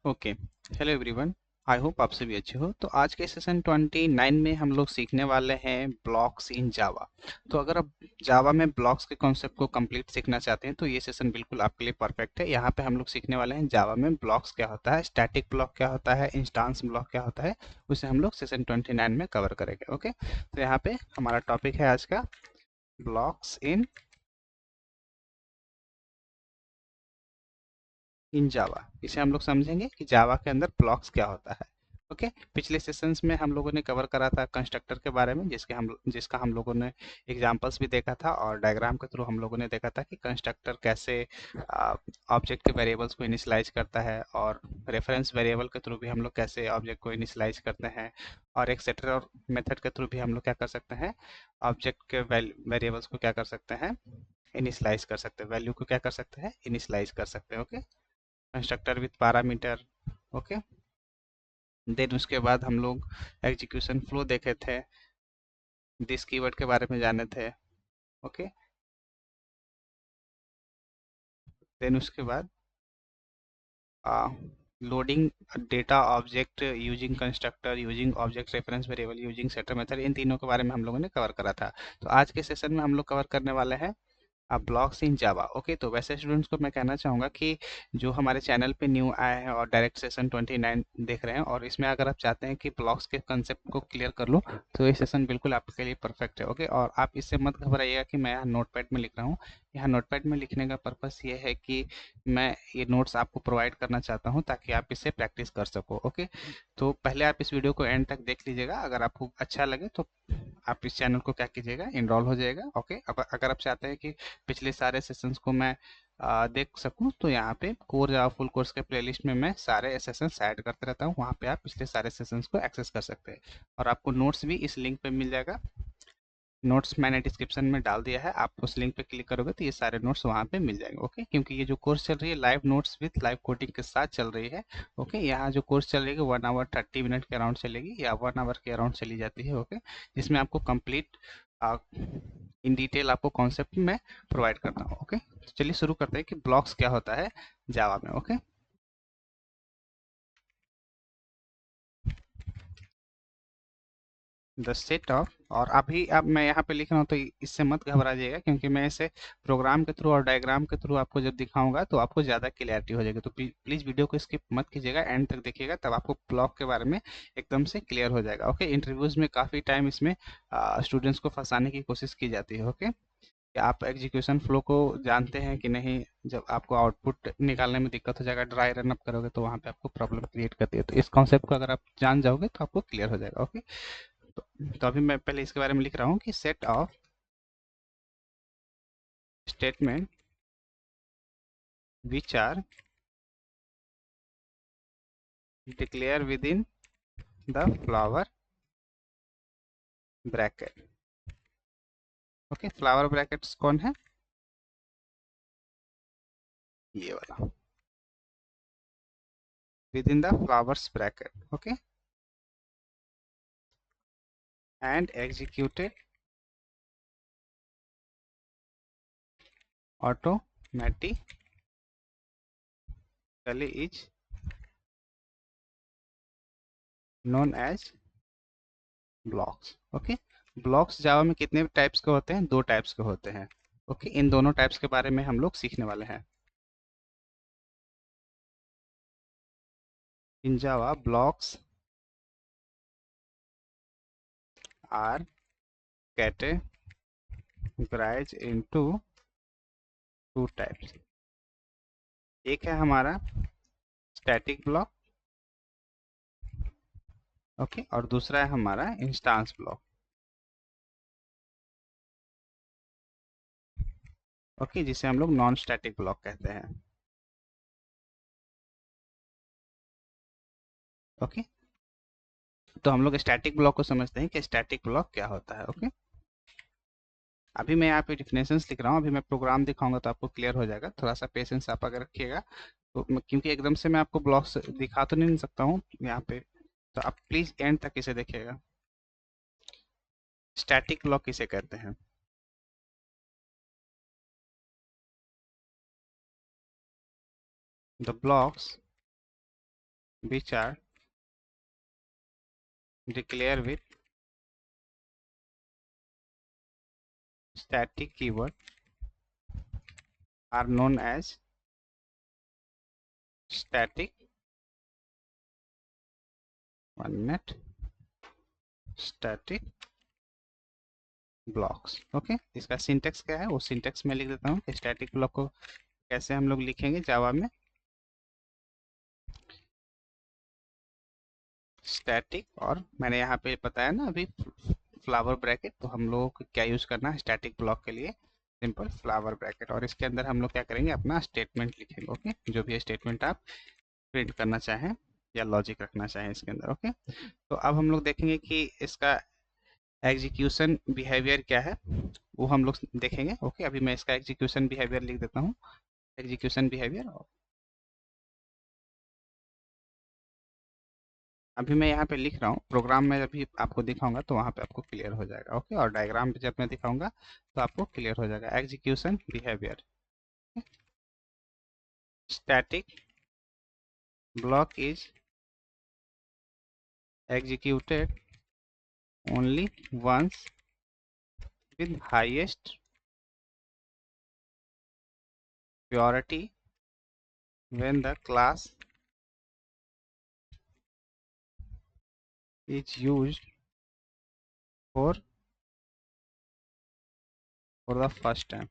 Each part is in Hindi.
Okay. Hello everyone. I hope आप सभी अच्छे हो। तो आज के सेशन 29 में हम लोग सीखने वाले हैं ब्लॉक्स इन जावा। तो अगर आप जावा में ब्लॉक्स के कॉन्सेप्ट को कंप्लीट सीखना चाहते हैं तो ये सेशन बिल्कुल आपके लिए परफेक्ट है। यहाँ पे हम लोग सीखने वाले हैं जावा में ब्लॉक्स क्या होता है, स्टैटिक ब्लॉक क्या होता है, इंस्टांस ब्लॉक क्या होता है, उसे हम लोग सेशन 29 में कवर करेंगे। ओके, तो यहाँ पे हमारा टॉपिक है आज का ब्लॉक्स इन जावा। इसे हम लोग समझेंगे कि जावा के अंदर ब्लॉक्स क्या होता है। ओके, पिछले सेशंस में हम लोगों ने कवर करा था कंस्ट्रक्टर के बारे में, जिसका हम लोगों ने एग्जांपल्स भी देखा था और डायग्राम के थ्रू हम लोगों ने देखा था कि कंस्ट्रक्टर कैसे ऑब्जेक्ट के वेरिएबल्स को इनिशियलाइज करता है, और रेफरेंस वेरिएबल के थ्रू भी हम लोग कैसे ऑब्जेक्ट को इनिशियलाइज करते हैं, और एक्सेट्रा और मेथड के थ्रू भी हम लोग क्या कर सकते हैं, ऑब्जेक्ट के वेरिएबल्स को क्या कर सकते हैं, इनिशियलाइज कर सकते हैं, वैल्यू को क्या कर सकते हैं, इनिशियलाइज कर सकते हैं। Okay, constructor with parameter. Okay, then उसके बाद हम लोग एग्जीक्यूशन फ्लो देखे थे, दिस कीवर्ड के बारे में जाने थे। ओके, देन उसके बाद loading data object using constructor, using object reference variable, using setter method, इन तीनों के बारे में हम लोगों ने कवर करा था। तो आज के सेशन में हम लोग कवर करने वाले हैं ब्लॉक्स इन जावा। ओके, तो वैसे स्टूडेंट्स को मैं कहना चाहूँगा कि जो हमारे चैनल पे न्यू आए हैं और डायरेक्ट सेशन 29 देख रहे हैं, और इसमें अगर आप चाहते हैं कि ब्लॉक्स के कंसेप्ट को क्लियर कर लो, तो ये सेशन बिल्कुल आपके लिए परफेक्ट है। ओके, और आप इससे मत घबराइएगा कि मैं यहाँ नोटपैड में लिख रहा हूँ। यहाँ नोटपैड में लिखने का पर्पस ये है कि मैं ये नोट्स आपको प्रोवाइड करना चाहता हूँ ताकि आप इससे प्रैक्टिस कर सको। ओके, तो पहले आप इस वीडियो को एंड तक देख लीजिएगा। अगर आपको अच्छा लगे तो आप इस चैनल को क्या कीजिएगा, इनरोल हो जाएगा। ओके, अब अगर आप चाहते हैं कि पिछले सारे सेशंस को मैं देख सकूं, तो यहाँ पे कोर जावा फुल कोर्स के प्लेलिस्ट में मैं सारे सेशंस ऐड करते रहता हूँ। वहाँ पे आप पिछले सारे सेशंस को एक्सेस कर सकते हैं, और आपको नोट्स भी इस लिंक पे मिल जाएगा। नोट्स मैंने डिस्क्रिप्शन में डाल दिया है, आप उस लिंक पे क्लिक करोगे तो ये सारे नोट्स वहाँ पे मिल जाएंगे। ओके, क्योंकि ये जो कोर्स चल रही है live notes with live coding के साथ चल रही है। ओके, यहाँ जो कोर्स चल रही है 1 आवर 30 मिनट के अराउंड चलेगी, या 1 आवर के अराउंड चली जाती है। ओके, जिसमें आपको कंप्लीट इन डिटेल आपको कॉन्सेप्ट में प्रोवाइड करता हूँ। ओके, तो चलिए शुरू करते हैं कि ब्लॉक्स क्या होता है जावा में। ओके, द सेट ऑफ, और अभी अब मैं यहाँ पे लिख रहा हूँ तो इससे मत घबरा जाइएगा, क्योंकि मैं इसे प्रोग्राम के थ्रू और डायग्राम के थ्रू आपको जब दिखाऊंगा तो आपको ज़्यादा क्लियरिटी हो जाएगी। तो प्लीज़ वीडियो को स्किप मत कीजिएगा, एंड तक देखिएगा, तब आपको ब्लॉक के बारे में एकदम से क्लियर हो जाएगा। ओके, इंटरव्यूज़ में काफ़ी टाइम इसमें स्टूडेंट्स को फंसाने की कोशिश की जाती है। ओके, कि आप एग्जीक्यूशन फ्लो को जानते हैं कि नहीं, जब आपको आउटपुट निकालने में दिक्कत हो जाएगा, ड्राई रन अप करोगे तो वहाँ पे आपको प्रॉब्लम क्रिएट करती है। तो इस कॉन्सेप्ट को अगर आप जान जाओगे तो आपको क्लियर हो जाएगा। ओके, तो अभी मैं पहले इसके बारे में लिख रहा हूँ कि set of statement which are declare within the flower bracket. Okay, flower brackets कौन है, ये वाला, within the flowers bracket. Okay, and executed automatically is known as blocks. Okay, blocks Java में कितने टाइप्स के होते हैं, दो टाइप्स के होते हैं। ओके, इन दोनों टाइप्स के बारे में हम लोग सीखने वाले हैं। In Java blocks are categorized into two types. एक है हमारा स्टैटिक ब्लॉक, ओके, और दूसरा है हमारा इंस्टांस ब्लॉक। ओके, जिसे हम लोग नॉन स्टैटिक ब्लॉक कहते हैं। ओके, तो हम लोग स्टैटिक ब्लॉक को समझते हैं कि स्टैटिक ब्लॉक क्या होता है। ओके, अभी मैं यहाँ पे डिफिनेशंस लिख रहा हूँ, अभी मैं प्रोग्राम दिखाऊंगा तो आपको क्लियर हो जाएगा। थोड़ा सा पेशेंस आप अगर रखिएगा तो क्योंकि एकदम से मैं आपको ब्लॉक्स दिखा तो नहीं सकता हूँ यहाँ पे, तो आप प्लीज एंड तक इसे देखिएगा। स्टैटिक ब्लॉक किसे कहते हैं, the blocks which are declared with static keyword are known as static, one minute, static blocks. Okay, इसका सिंटेक्स क्या है वो सिंटेक्स में लिख देता हूँ कि स्टैटिक ब्लॉक को कैसे हम लोग लिखेंगे जावा में। स्टैटिक, और मैंने यहाँ पे बताया ना अभी फ्लावर ब्रैकेट, तो हम लोगों को क्या यूज करना है स्टैटिक ब्लॉक के लिए, सिंपल फ्लावर ब्रैकेट, और इसके अंदर हम लोग क्या करेंगे अपना स्टेटमेंट लिखेंगे। ओके, जो भी स्टेटमेंट आप प्रिंट करना चाहें या लॉजिक रखना चाहें इसके अंदर। ओके, तो अब हम लोग देखेंगे कि इसका एग्जीक्यूशन बिहेवियर क्या है वो हम लोग देखेंगे। ओके, अभी मैं इसका एग्जीक्यूशन बिहेवियर लिख देता हूँ। एग्जीक्यूशन बिहेवियर, अभी मैं यहाँ पे लिख रहा हूँ, प्रोग्राम में अभी आपको दिखाऊंगा तो वहाँ पे आपको क्लियर हो जाएगा। ओके, और डायग्राम पे जब मैं दिखाऊंगा तो आपको क्लियर हो जाएगा। Execution behaviour, static block is executed only once with highest priority when the class is used for the first time.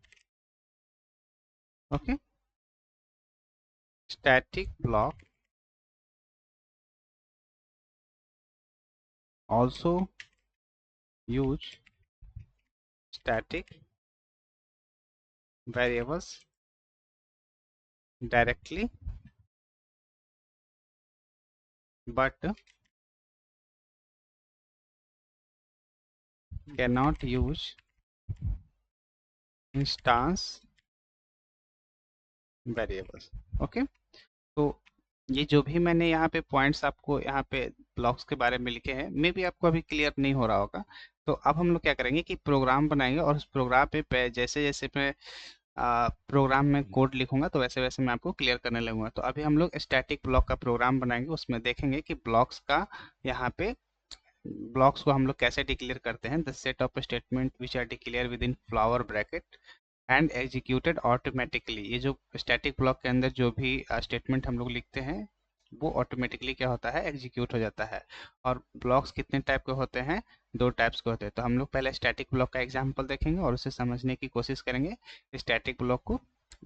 Okay, static block also use static variables directly but cannot use instance variables। Okay, तो ये जो भी मैंने यहाँ पे पॉइंट्स आपको यहाँ पे ब्लॉक्स के बारे में लिखे हैं, मे भी आपको अभी क्लियर नहीं हो रहा होगा। तो अब हम लोग क्या करेंगे कि प्रोग्राम बनाएंगे, और उस प्रोग्राम पे जैसे जैसे मैं प्रोग्राम में कोड लिखूंगा तो वैसे वैसे मैं आपको क्लियर करने लगूंगा। तो अभी हम लोग स्टैटिक ब्लॉक का प्रोग्राम बनाएंगे, उसमें देखेंगे कि ब्लॉक्स का यहाँ पे ब्लॉक्स को हम लोग कैसे डिक्लेयर करते हैं। The set of statement which are declare within flower bracket and executed automatically. ये जो स्टैटिक ब्लॉक के अंदर जो भी स्टेटमेंट हम लोग लिखते हैं वो ऑटोमेटिकली क्या होता है एग्जीक्यूट हो जाता है। और ब्लॉक्स कितने टाइप के होते हैं, दो टाइप्स के होते हैं। तो हम लोग पहले स्टैटिक ब्लॉक का एग्जांपल देखेंगे और उसे समझने की कोशिश करेंगे स्टैटिक ब्लॉक को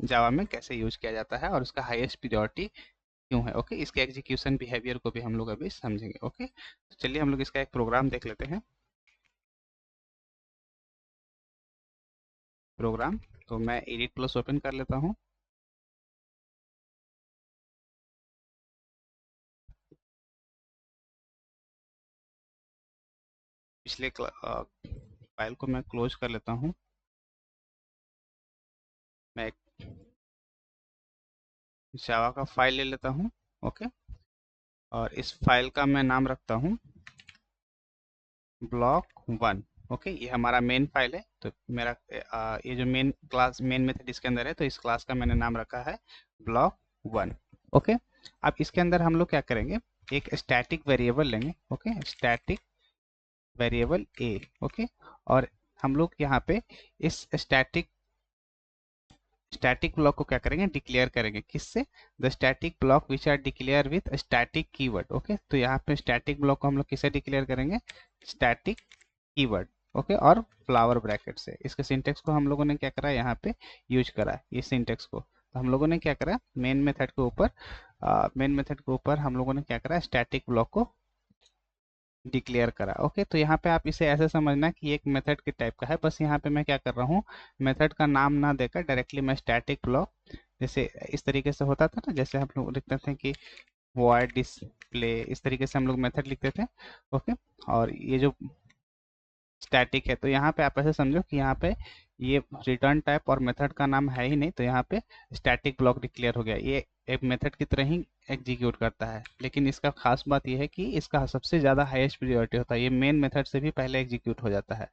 जावा में कैसे यूज किया जाता है और उसका हाईएस्ट प्रायोरिटी क्यों है। ओके, इसके एग्जीक्यूशन बिहेवियर को भी हम लोग अभी समझेंगे। ओके, तो चलिए हम लोग इसका एक प्रोग्राम देख लेते हैं। प्रोग्राम, तो मैं एडिट प्लस ओपन कर लेता हूँ। पिछले फाइल को मैं क्लोज कर लेता हूँ। मैं एक जावा का फाइल ले लेता हूँ। ओके, और इस फाइल का मैं नाम रखता हूँ ब्लॉक वन। ओके, ये हमारा मेन फाइल है। तो मेरा ये जो मेन क्लास मेन मेथड इसके अंदर है, तो इस क्लास का मैंने नाम रखा है ब्लॉक वन। ओके, अब इसके अंदर हम लोग क्या करेंगे, एक स्टैटिक वेरिएबल लेंगे। ओके, स्टैटिक वेरिएबल ए। ओके, और हम लोग यहाँ पे इस स्टैटिक ब्लॉक को क्या करेंगे डिक्लेयर करेंगे, किससे, the static block which are declare with static keyword. Okay, तो यहाँ पे स्टैटिक ब्लॉक को हम लोग किससे डिक्लेयर करेंगे, स्टैटिक कीवर्ड। ओके, और फ्लावर ब्रैकेट से। इसके सिंटेक्स को हम लोगों ने क्या करा यहाँ पे यूज करा है, ये सिंटेक्स को। तो हम लोगों ने क्या करा मेन मेथड के ऊपर हम लोगों ने क्या करा स्टैटिक ब्लॉक को डिक्लेयर करा। ओके, तो यहाँ पे आप इसे ऐसे समझना कि एक मेथड के टाइप का है। बस यहाँ पे मैं क्या कर रहा हूँ, मेथड का नाम ना देकर डायरेक्टली मैं स्टैटिक ब्लॉक, जैसे इस तरीके से होता था ना, जैसे हम लोग लिखते थे कि वॉइड डिस्प्ले, इस तरीके से हम लोग मेथड लिखते थे। ओके, और ये जो स्टैटिक है, तो यहाँ पे आप ऐसे समझो कि यहाँ पे ये रिटर्न टाइप और मेथड का नाम है ही नहीं, तो यहाँ पे स्टैटिक ब्लॉक डिक्लेयर हो गया। ये एक मेथड की तरह ही एग्जीक्यूट करता है, लेकिन इसका खास बात यह है कि इसका सबसे ज़्यादा हाईएस्ट प्रायोरिटी होता है, ये मेन मेथड से भी पहले एग्जीक्यूट हो जाता है।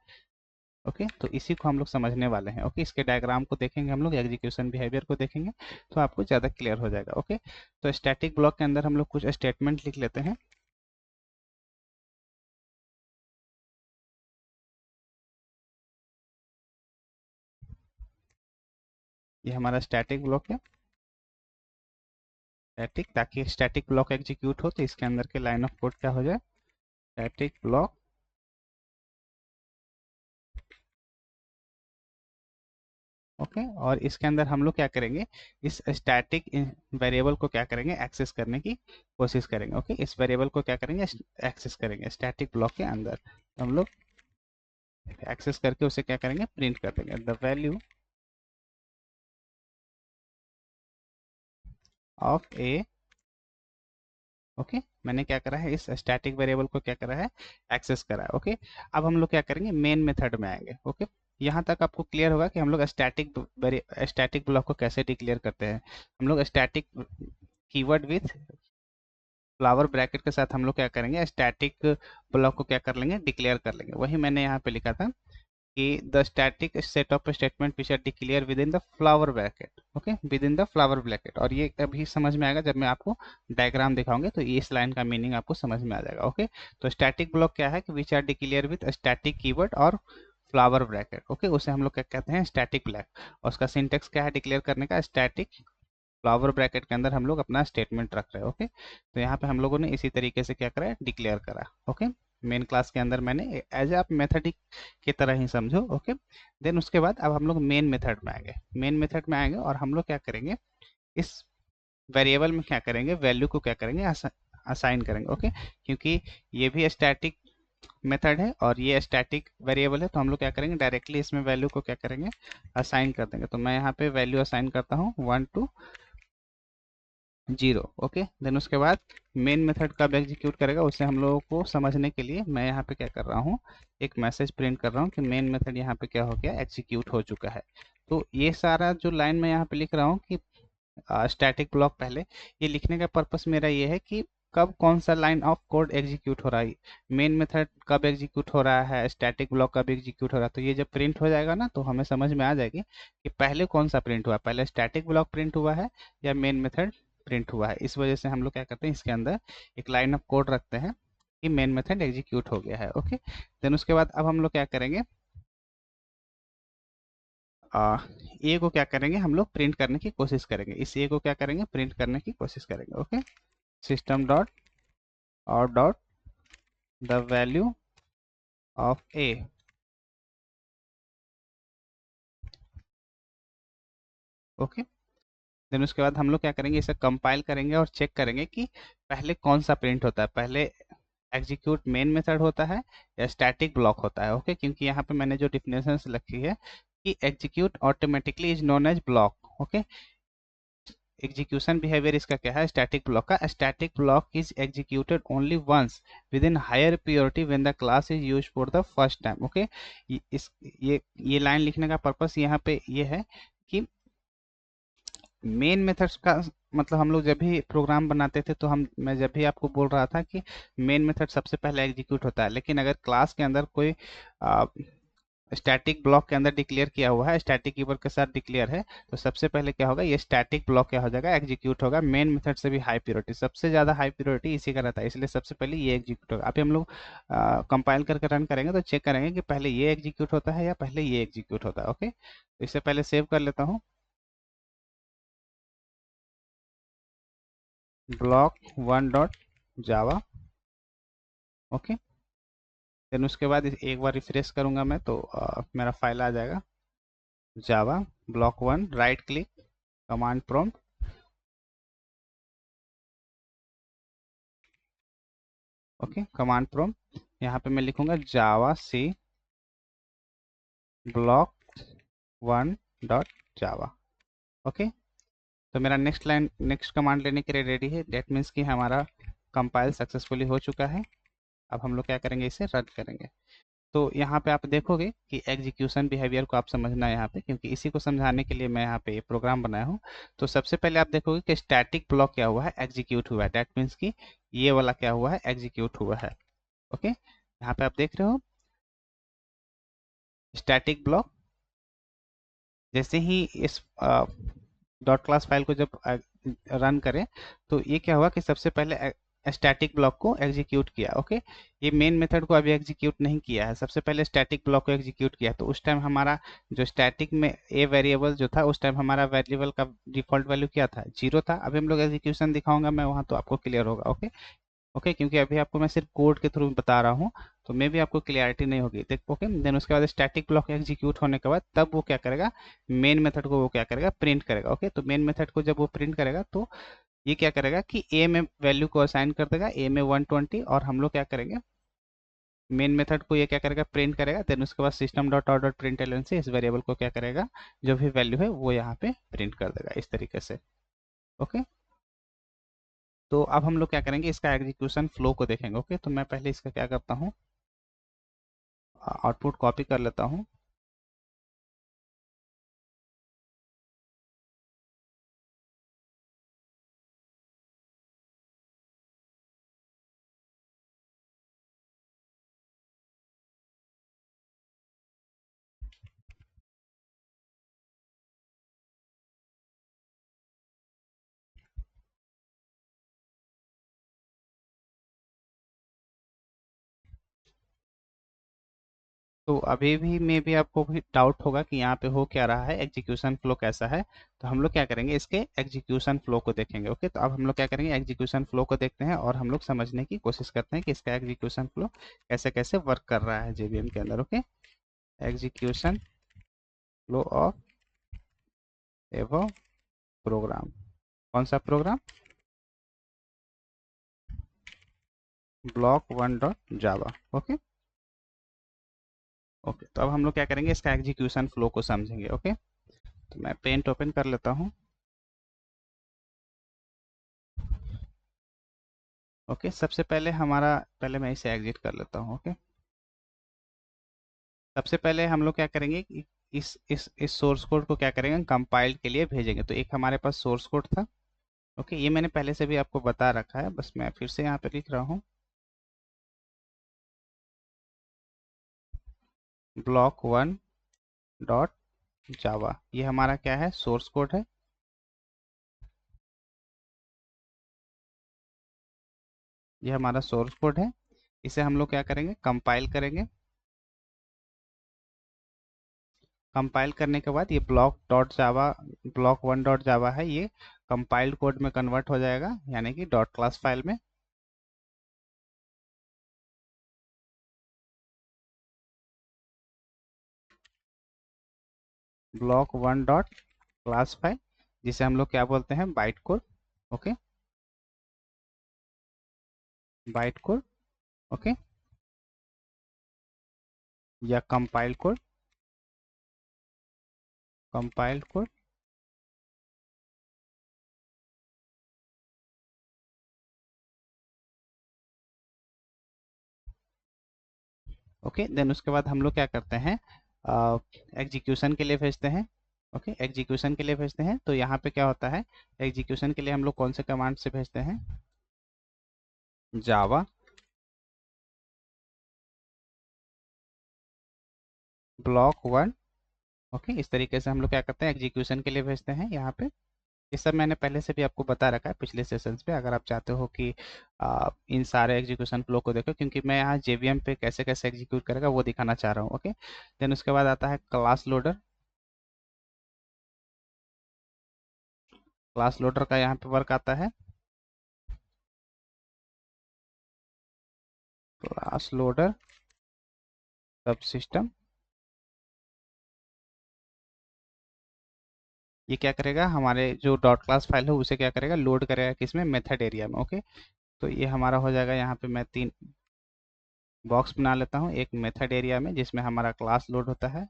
ओके तो इसी को हम लोग समझने वाले हैं। ओके इसके डायग्राम को देखेंगे, हम लोग एग्जीक्यूशन बिहेवियर को देखेंगे तो आपको ज़्यादा क्लियर हो जाएगा। ओके तो स्टैटिक ब्लॉक के अंदर हम लोग कुछ स्टेटमेंट लिख लेते हैं। ये हमारा स्टैटिक ब्लॉक है, स्टैटिक, ताकि स्टैटिक ब्लॉक एग्जीक्यूट हो तो इसके अंदर के लाइन ऑफ कोड क्या हो जाए, स्टैटिक ब्लॉक। ओके और इसके अंदर हम लोग क्या करेंगे, इस स्टैटिक वेरिएबल को क्या करेंगे, एक्सेस करने की कोशिश करेंगे। ओके इस वेरिएबल को क्या करेंगे, एक्सेस करेंगे स्टैटिक ब्लॉक के अंदर। हम लोग एक्सेस करके उसे क्या करेंगे, प्रिंट कर देंगे the value of A. Okay मैंने क्या करा है, इस स्टैटिक वेरिएबल को क्या करा है, एक्सेस करा है। ओके अब हम लोग क्या करेंगे, मेन मेथड में आएंगे। ओके यहाँ तक आपको क्लियर होगा कि हम लोग स्टैटिक ब्लॉक को कैसे डिक्लेयर करते हैं। हम लोग static keyword with flower bracket के साथ हम लोग क्या करेंगे, स्टैटिक ब्लॉक को क्या कर लेंगे, डिक्लेयर कर लेंगे। वही मैंने यहाँ पे लिखा था कि the static set of statement which are declare within the flower bracket. Okay within the flower bracket, और ये अभी समझ में आएगा जब मैं आपको डायग्राम दिखाऊंगे तो इस लाइन का मीनिंग आपको समझ में आ जाएगा। ओके तो स्टैटिक ब्लॉक क्या है कि which are declare with static keyword और फ्लावर ब्रैकेट। ओके उसे हम लोग क्या कहते हैं, स्टैटिक ब्लॉक। और उसका सिंटेक्स क्या है डिक्लेयर करने का, स्टैटिक फ्लावर ब्रैकेट के अंदर हम लोग अपना स्टेटमेंट रख रहे हैं। ओके तो यहाँ पे हम लोगों ने इसी तरीके से क्या करा है, डिक्लेयर करा। ओके मेन क्लास के अंदर मैंने एज आप मेथड की तरह ही समझो। ओके देन उसके बाद अब हम लोग मेन मेथड में आएंगे। मेन मेथड में आएंगे और हम लोग क्या करेंगे, इस वेरिएबल में क्या करेंगे, वैल्यू को क्या करेंगे, असाइन करेंगे। ओके क्योंकि ये भी स्टैटिक मेथड है और ये स्टैटिक वेरिएबल है, तो हम लोग क्या करेंगे, डायरेक्टली इसमें वैल्यू को क्या करेंगे, असाइन कर देंगे। तो मैं यहाँ पे वैल्यू असाइन करता हूँ 1 to 0। ओके देन उसके बाद मेन मेथड कब एग्जीक्यूट करेगा उसे हम लोगों को समझने के लिए मैं यहाँ पे क्या कर रहा हूँ, एक मैसेज प्रिंट कर रहा हूँ कि मेन मेथड यहाँ पे क्या हो गया, एग्जीक्यूट हो चुका है। तो ये सारा जो लाइन मैं यहाँ पे लिख रहा हूँ कि स्टैटिक ब्लॉक, पहले ये लिखने का पर्पस मेरा ये है कि कब कौन सा लाइन ऑफ कोड एग्जीक्यूट हो रहा है, मेन मेथड कब एग्जीक्यूट हो रहा है, स्टैटिक ब्लॉक कब एग्जीक्यूट हो रहा है। तो ये जब प्रिंट हो जाएगा ना तो हमें समझ में आ जाएगी कि पहले कौन सा प्रिंट हुआ, पहले स्टैटिक ब्लॉक प्रिंट हुआ है या मेन मेथड प्रिंट हुआ है। इस वजह से हम लोग क्या करते हैं, इसके अंदर एक लाइन ऑफ कोड रखते हैं कि मेन मेथड एग्जीक्यूट हो गया है। ओके देन उसके बाद अब हम लोग क्या करेंगे, ए को क्या करेंगे, हम लोग प्रिंट करने की कोशिश करेंगे। इस ए को क्या करेंगे, प्रिंट करने की कोशिश करेंगे। Okay system dot out dot the value of A. Okay then उसके बाद हम लोग क्या करेंगे, इसे कंपाइल करेंगे और चेक करेंगे कि पहले कौन सा प्रिंट होता है, पहले एग्जीक्यूट मेन मेथड होता है या स्टैटिक ब्लॉक होता है। ओके क्योंकि यहाँ पे मैंने जो डिफिनेशन लिखी है कि execute automatically is known as block. Okay execution behaviour इसका क्या है, स्टैटिक ब्लॉक का, static block is executed only once with in higher priority when the class is used for the first time. Okay ये लाइन लिखने का पर्पस यहाँ पे ये है कि मेन मेथड्स का मतलब हम लोग जब भी प्रोग्राम बनाते थे तो हम मैं जब भी आपको बोल रहा था कि मेन मेथड सबसे पहले एग्जीक्यूट होता है, लेकिन अगर क्लास के अंदर कोई स्टैटिक ब्लॉक के अंदर डिक्लेयर किया हुआ है, स्टैटिक कीवर्ड के साथ डिक्लेयर है, तो सबसे पहले क्या होगा, ये स्टैटिक ब्लॉक क्या हो जाएगा, एग्जीक्यूट होगा मेन मेथड से भी हाई प्रियोरिटी, सबसे ज़्यादा हाई प्रियोरिटी इसी का रहता है, इसलिए सबसे पहले ये एग्जीक्यूट होगा। अभी हम लोग कंपाइल करके रन करेंगे तो चेक करेंगे कि पहले ये एग्जीक्यूट होता है या पहले ये एग्जीक्यूट होता है। ओके तो इससे पहले सेव कर लेता हूँ, block1 dot Java. Okay then उसके बाद एक बार रिफ्रेश करूंगा मैं तो मेरा फाइल आ जाएगा, जावा block1, right click, command prompt. Okay command prompt यहाँ पे मैं लिखूंगा जावा सी block1 डॉट जावा। ओके तो मेरा नेक्स्ट लाइन, नेक्स्ट कमांड लेने के लिए रेडी है, डेट मीन्स कि हमारा कंपाइल सक्सेसफुली हो चुका है। अब हम लोग क्या करेंगे, इसे रन करेंगे। तो यहाँ पे आप देखोगे कि एग्जीक्यूशन बिहेवियर को आप समझना है यहाँ पे, क्योंकि इसी को समझाने के लिए मैं यहाँ पे प्रोग्राम बनाया हूँ। तो सबसे पहले आप देखोगे कि स्टैटिक ब्लॉक क्या हुआ है, एग्जीक्यूट हुआ है, दैट मीन्स कि ये वाला क्या हुआ है, एग्जीक्यूट हुआ है। ओके यहाँ पे आप देख रहे हो स्टैटिक ब्लॉक जैसे ही इस डॉट क्लास फाइल को जब रन करें तो ये क्या हुआ कि सबसे पहले स्टैटिक ब्लॉक को एग्जीक्यूट किया। ओके, ये मेन मेथड को अभी एग्जीक्यूट नहीं किया है, सबसे पहले स्टैटिक ब्लॉक को एग्जीक्यूट किया। तो उस टाइम हमारा जो स्टैटिक में ए वेरिएबल जो था, उस टाइम हमारा वेरिएबल का डिफॉल्ट वैल्यू क्या था, 0 था। अभी हम लोग एग्जीक्यूशन दिखाऊंगा मैं वहां, तो आपको क्लियर होगा। ओके ओके, क्योंकि अभी आपको मैं सिर्फ कोड के थ्रू बता रहा हूँ, तो मे भी आपको क्लियरिटी नहीं होगी। देख, ओके, देन उसके बाद स्टैटिक ब्लॉक एग्जीक्यूट होने के बाद तब वो क्या करेगा, मेन मेथड को वो क्या करेगा, प्रिंट करेगा। ओके, तो मेन मेथड को जब वो प्रिंट करेगा तो ये क्या करेगा कि ए में वैल्यू को असाइन कर देगा, ए में 120, और हम लोग क्या करेंगे, मेन मेथड को ये क्या करेगा, प्रिंट करेगा। देन उसके बाद system dot out dot print L N से इस वेरिएबल को क्या करेगा, जो भी वैल्यू है वो यहाँ पे प्रिंट कर देगा इस तरीके से। ओके, तो अब हम लोग क्या करेंगे, इसका एग्जीक्यूशन फ्लो को देखेंगे। ओके, तो मैं पहले इसका क्या करता हूँ, आउटपुट कॉपी कर लेता हूँ। तो अभी भी मे भी आपको भी डाउट होगा कि यहाँ पे हो क्या रहा है, एग्जीक्यूशन फ्लो कैसा है। तो हम लोग क्या करेंगे, इसके एग्जीक्यूशन फ्लो को देखेंगे। ओके, तो अब हम लोग क्या करेंगे, एग्जीक्यूशन फ्लो को देखते हैं और हम लोग समझने की कोशिश करते हैं कि इसका एग्जीक्यूशन फ्लो कैसे कैसे वर्क कर रहा है जेवीएम के अंदर। ओके, एग्जीक्यूशन फ्लो ऑफ एवो प्रोग्राम। कौन सा program, block one dot Java. Okay okay, तो अब हम लोग क्या करेंगे, इसका एग्जीक्यूशन फ्लो को समझेंगे। ओके, तो मैं पेंट ओपन कर लेता हूँ। ओके, सबसे पहले हमारा, पहले मैं इसे एग्जिट कर लेता हूँ। ओके, सबसे पहले हम लोग क्या करेंगे कि इस सोर्स कोड को क्या करेंगे, कंपाइल के लिए भेजेंगे। तो एक हमारे पास सोर्स कोड था। ओके, ये मैंने पहले से भी आपको बता रखा है, बस मैं फिर से यहाँ पे लिख रहा हूँ, ब्लॉक वन डॉट जावा। ये हमारा क्या है, सोर्स कोड है। ये हमारा सोर्स कोड है। इसे हम लोग क्या करेंगे, कंपाइल करेंगे। कंपाइल करने के बाद ये ब्लॉक डॉट जावा, ब्लॉक वन डॉट जावा है, ये कंपाइल्ड कोड में कन्वर्ट हो जाएगा, यानी कि डॉट क्लास फाइल में। Block one dot class file, जिसे हम लोग क्या बोलते हैं, byte code. Okay, byte code. Okay, या compile code, compiled code. Okay, then उसके बाद हम लोग क्या करते हैं, एग्जीक्यूशन के लिए भेजते हैं। ओके, एग्जीक्यूशन के लिए भेजते हैं। तो यहाँ पे क्या होता है, एग्जीक्यूशन के लिए हम लोग कौन से कमांड से भेजते हैं, जावा ब्लॉक वन। ओके, इस तरीके से हम लोग क्या करते हैं, एग्जीक्यूशन के लिए भेजते हैं यहाँ पे। ये सब मैंने पहले से भी आपको बता रखा है पिछले सेशंस पे, अगर आप चाहते हो कि इन सारे एग्जीक्यूशन फ्लो को देखो, क्योंकि मैं यहाँ जेवीएम पे कैसे कैसे एग्जीक्यूट करेगा वो दिखाना चाह रहा हूँ। ओके, देन उसके बाद आता है क्लास लोडर। क्लास लोडर का यहाँ पे वर्क आता है, क्लास लोडर सब सिस्टम। ये क्या करेगा, हमारे जो डॉट क्लास फाइल है उसे क्या करेगा, लोड करेगा किसमें, मेथड एरिया में। ओके, तो ये हमारा हो जाएगा, यहाँ पे मैं 3 बॉक्स बना लेता हूँ, एक मेथड एरिया में जिसमें हमारा क्लास लोड होता है।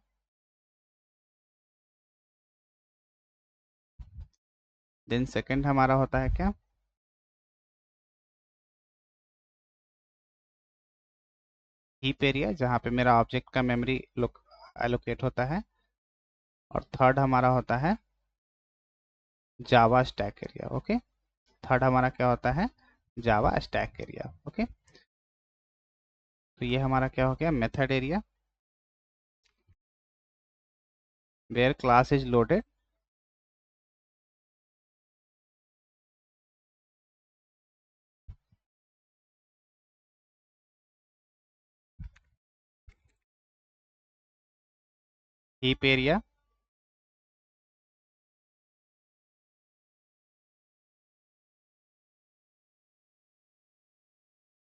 देन सेकंड हमारा होता है क्या, हीप एरिया, जहाँ पे मेरा ऑब्जेक्ट का मेमोरी एलोकेट होता है। और थर्ड हमारा होता है जावा स्टैक एरिया। ओके, थर्ड हमारा क्या होता है, जावा स्टैक एरिया। ओके, तो ये हमारा क्या हो गया, method area. Where class is loaded, heap area,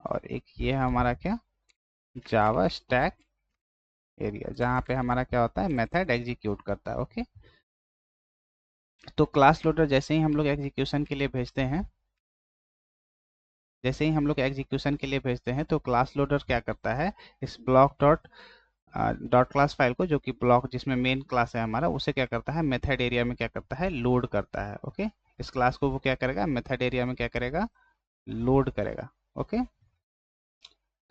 और एक ये है हमारा क्या, जावा स्टैक एरिया, जहाँ पे हमारा क्या होता है, मेथड एग्जीक्यूट करता है। ओके, तो क्लास लोडर जैसे ही हम लोग एग्जीक्यूशन के लिए भेजते हैं, जैसे ही हम लोग एग्जीक्यूशन के लिए भेजते हैं तो क्लास लोडर क्या करता है, इस block dot dot class file को, जो कि ब्लॉक जिसमें मेन क्लास है हमारा, उसे क्या करता है, मेथड एरिया में क्या करता है, लोड करता है। ओके, इस क्लास को वो क्या करेगा, मेथड एरिया में क्या करेगा, लोड करेगा। ओके,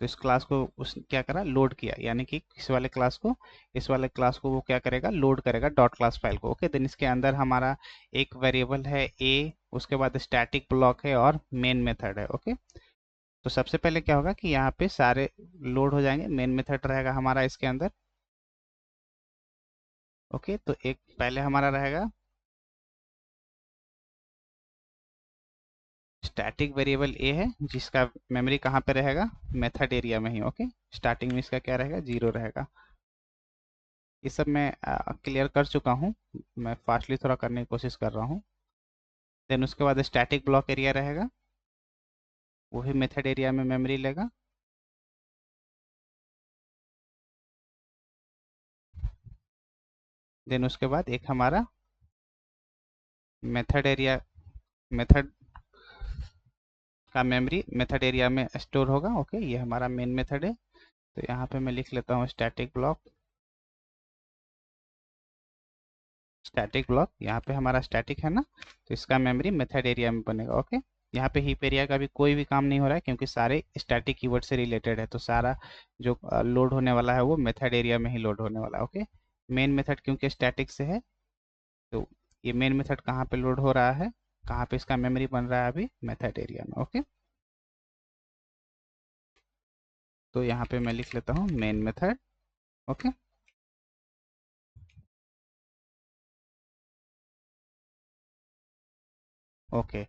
तो इस क्लास को उस क्या करा, लोड किया, यानी कि इस वाले क्लास को, इस वाले क्लास को वो क्या करेगा, लोड करेगा डॉट क्लास फाइल को। ओके, देन इसके अंदर हमारा एक वेरिएबल है ए, उसके बाद स्टैटिक ब्लॉक है और मेन मेथड है। ओके, तो सबसे पहले क्या होगा कि यहाँ पे सारे लोड हो जाएंगे, मेन मेथड रहेगा हमारा इसके अंदर। ओके, तो एक पहले हमारा रहेगा स्टैटिक वेरिएबल ए है, जिसका मेमोरी कहाँ पे रहेगा, मेथड एरिया में ही। ओके, स्टार्टिंग में इसका क्या रहेगा, 0 रहेगा। ये सब मैं क्लियर कर चुका हूँ, मैं फास्टली थोड़ा करने की कोशिश कर रहा हूँ। देन उसके बाद स्टैटिक ब्लॉक एरिया रहेगा, वही मेथड एरिया में मेमोरी लेगा। देन उसके बाद एक हमारा मेथड एरिया, मेथड का मेमोरी मेथड एरिया में स्टोर होगा। ओके, ये हमारा मेन मेथड है, तो यहाँ पे मैं लिख लेता हूँ स्टैटिक ब्लॉक, स्टैटिक ब्लॉक, यहाँ पे हमारा स्टैटिक है ना, तो इसका मेमोरी मेथड एरिया में बनेगा। ओके, यहाँ पे हीप एरिया का भी कोई भी काम नहीं हो रहा है, क्योंकि सारे स्टैटिक कीवर्ड से रिलेटेड है, तो सारा जो लोड होने वाला है वो मेथड एरिया में ही लोड होने वाला है। ओके, मेन मेथड क्योंकि स्टैटिक से है, तो ये मेन मेथड कहाँ पे लोड हो रहा है, कहाँ पे इसका मेमोरी बन रहा है, अभी मेथड एरिया में। ओके, तो यहाँ पे मैं लिख लेता हूँ मेन मेथड। ओके, ओके,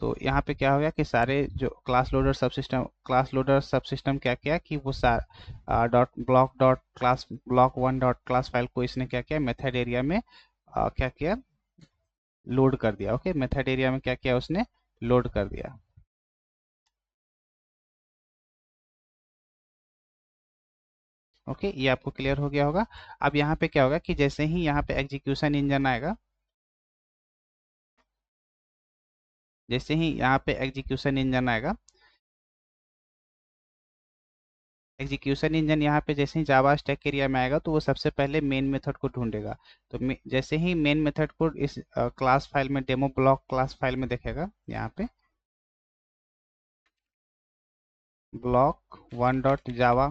तो यहाँ पे क्या हो गया कि सारे जो क्लास लोडर सब सिस्टम क्या किया कि वो सार dot block dot class block one dot class file को इसने क्या किया, मेथड एरिया में क्या किया, लोड कर दिया। ओके, मेथड एरिया में क्या किया उसने, लोड कर दिया। ओके, ये आपको क्लियर हो गया होगा। अब यहाँ पे क्या होगा कि जैसे ही यहाँ पे एग्जीक्यूशन इंजन आएगा, जैसे ही यहाँ पे एग्जीक्यूशन इंजन आएगा, एग्जीक्यूशन इंजन यहाँ पे जैसे ही जावा स्टैक एरिया में आएगा, तो वो सबसे पहले मेन मेथड को ढूंढेगा। तो जैसे ही मेन मेथड को इस क्लास फाइल में, डेमो ब्लॉक क्लास फाइल में देखेगा, यहाँ पे block one dot Java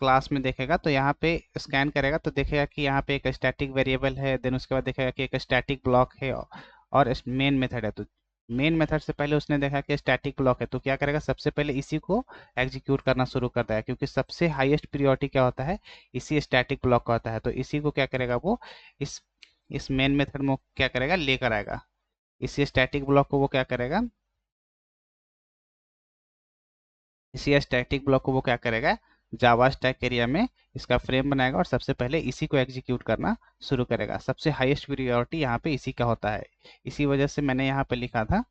class में देखेगा, तो यहाँ पे स्कैन करेगा तो देखेगा कि यहाँ पे एक स्टैटिक वेरिएबल है। देन उसके बाद देखेगा कि एक स्टैटिक ब्लॉक है और मेन मेथड है। तो मेन मेथड से पहले उसने देखा कि स्टैटिक ब्लॉक है, तो क्या करेगा, सबसे पहले इसी को एग्जीक्यूट करना शुरू करता है, क्योंकि सबसे हाईएस्ट प्रियोरिटी क्या होता है, इसी स्टैटिक ब्लॉक का होता है। तो इसी को क्या करेगा वो, इस इस मेन मेथड में क्या करेगा, लेकर आएगा। इसी स्टैटिक ब्लॉक को वो क्या करेगा, इसी स्टैटिक ब्लॉक को वो क्या करेगा, जावा स्टैक एरिया में इसका फ्रेम बनाएगा और सबसे पहले इसी को एग्जीक्यूट करना शुरू करेगा। सबसे हाईएस्ट प्रियोरिटी यहाँ पे इसी का होता है, इसी वजह से मैंने यहाँ पे लिखा था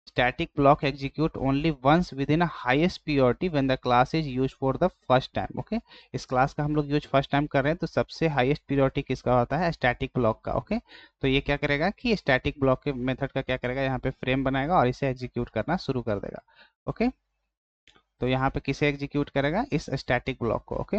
static block execute only once within a highest priority when the class is used for the first time। Okay, इस क्लास का हम लोग यूज फर्स्ट टाइम कर रहे हैं, तो सबसे हाईएस्ट प्रियोरिटी किसका होता है, स्टैटिक ब्लॉक का। ओके, तो ये क्या करेगा कि स्टैटिक ब्लॉक के मेथड का क्या करेगा, यहाँ पे फ्रेम बनाएगा और इसे एग्जीक्यूट करना शुरू कर देगा। ओके, तो यहाँ पे किसे एग्जीक्यूट करेगा, इस स्टैटिक ब्लॉक को। ओके,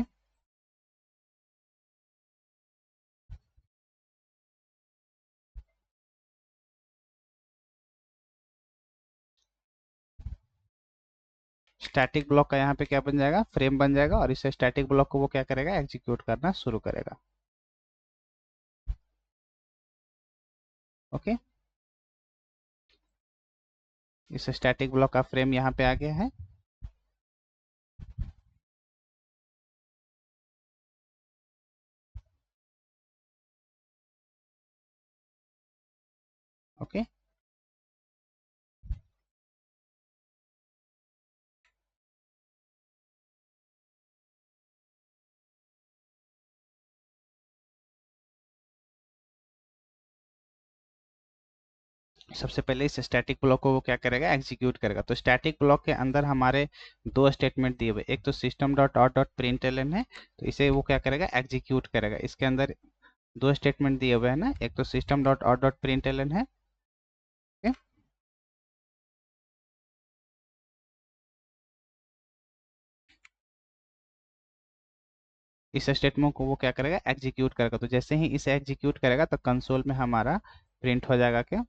स्टैटिक ब्लॉक का यहाँ पे क्या बन जाएगा, फ्रेम बन जाएगा, और इस स्टैटिक ब्लॉक को वो क्या करेगा, एग्जीक्यूट करना शुरू करेगा। ओके, इस स्टैटिक ब्लॉक का फ्रेम यहाँ पे आ गया है। ओके। सबसे पहले इस स्टैटिक ब्लॉक को वो क्या करेगा, एग्जीक्यूट करेगा। तो स्टैटिक ब्लॉक के अंदर हमारे दो स्टेटमेंट दिए हुए, एक तो system dot out dot println है, तो इसे वो क्या करेगा, एग्जीक्यूट करेगा। इसके अंदर दो स्टेटमेंट दिए हुए हैं ना, एक तो system dot out dot println है, ओके। इस स्टेटमेंट को वो क्या करेगा, एग्जीक्यूट करेगा। तो जैसे ही इसे एग्जीक्यूट करेगा तो कंसोल में हमारा प्रिंट हो जाएगा क्या,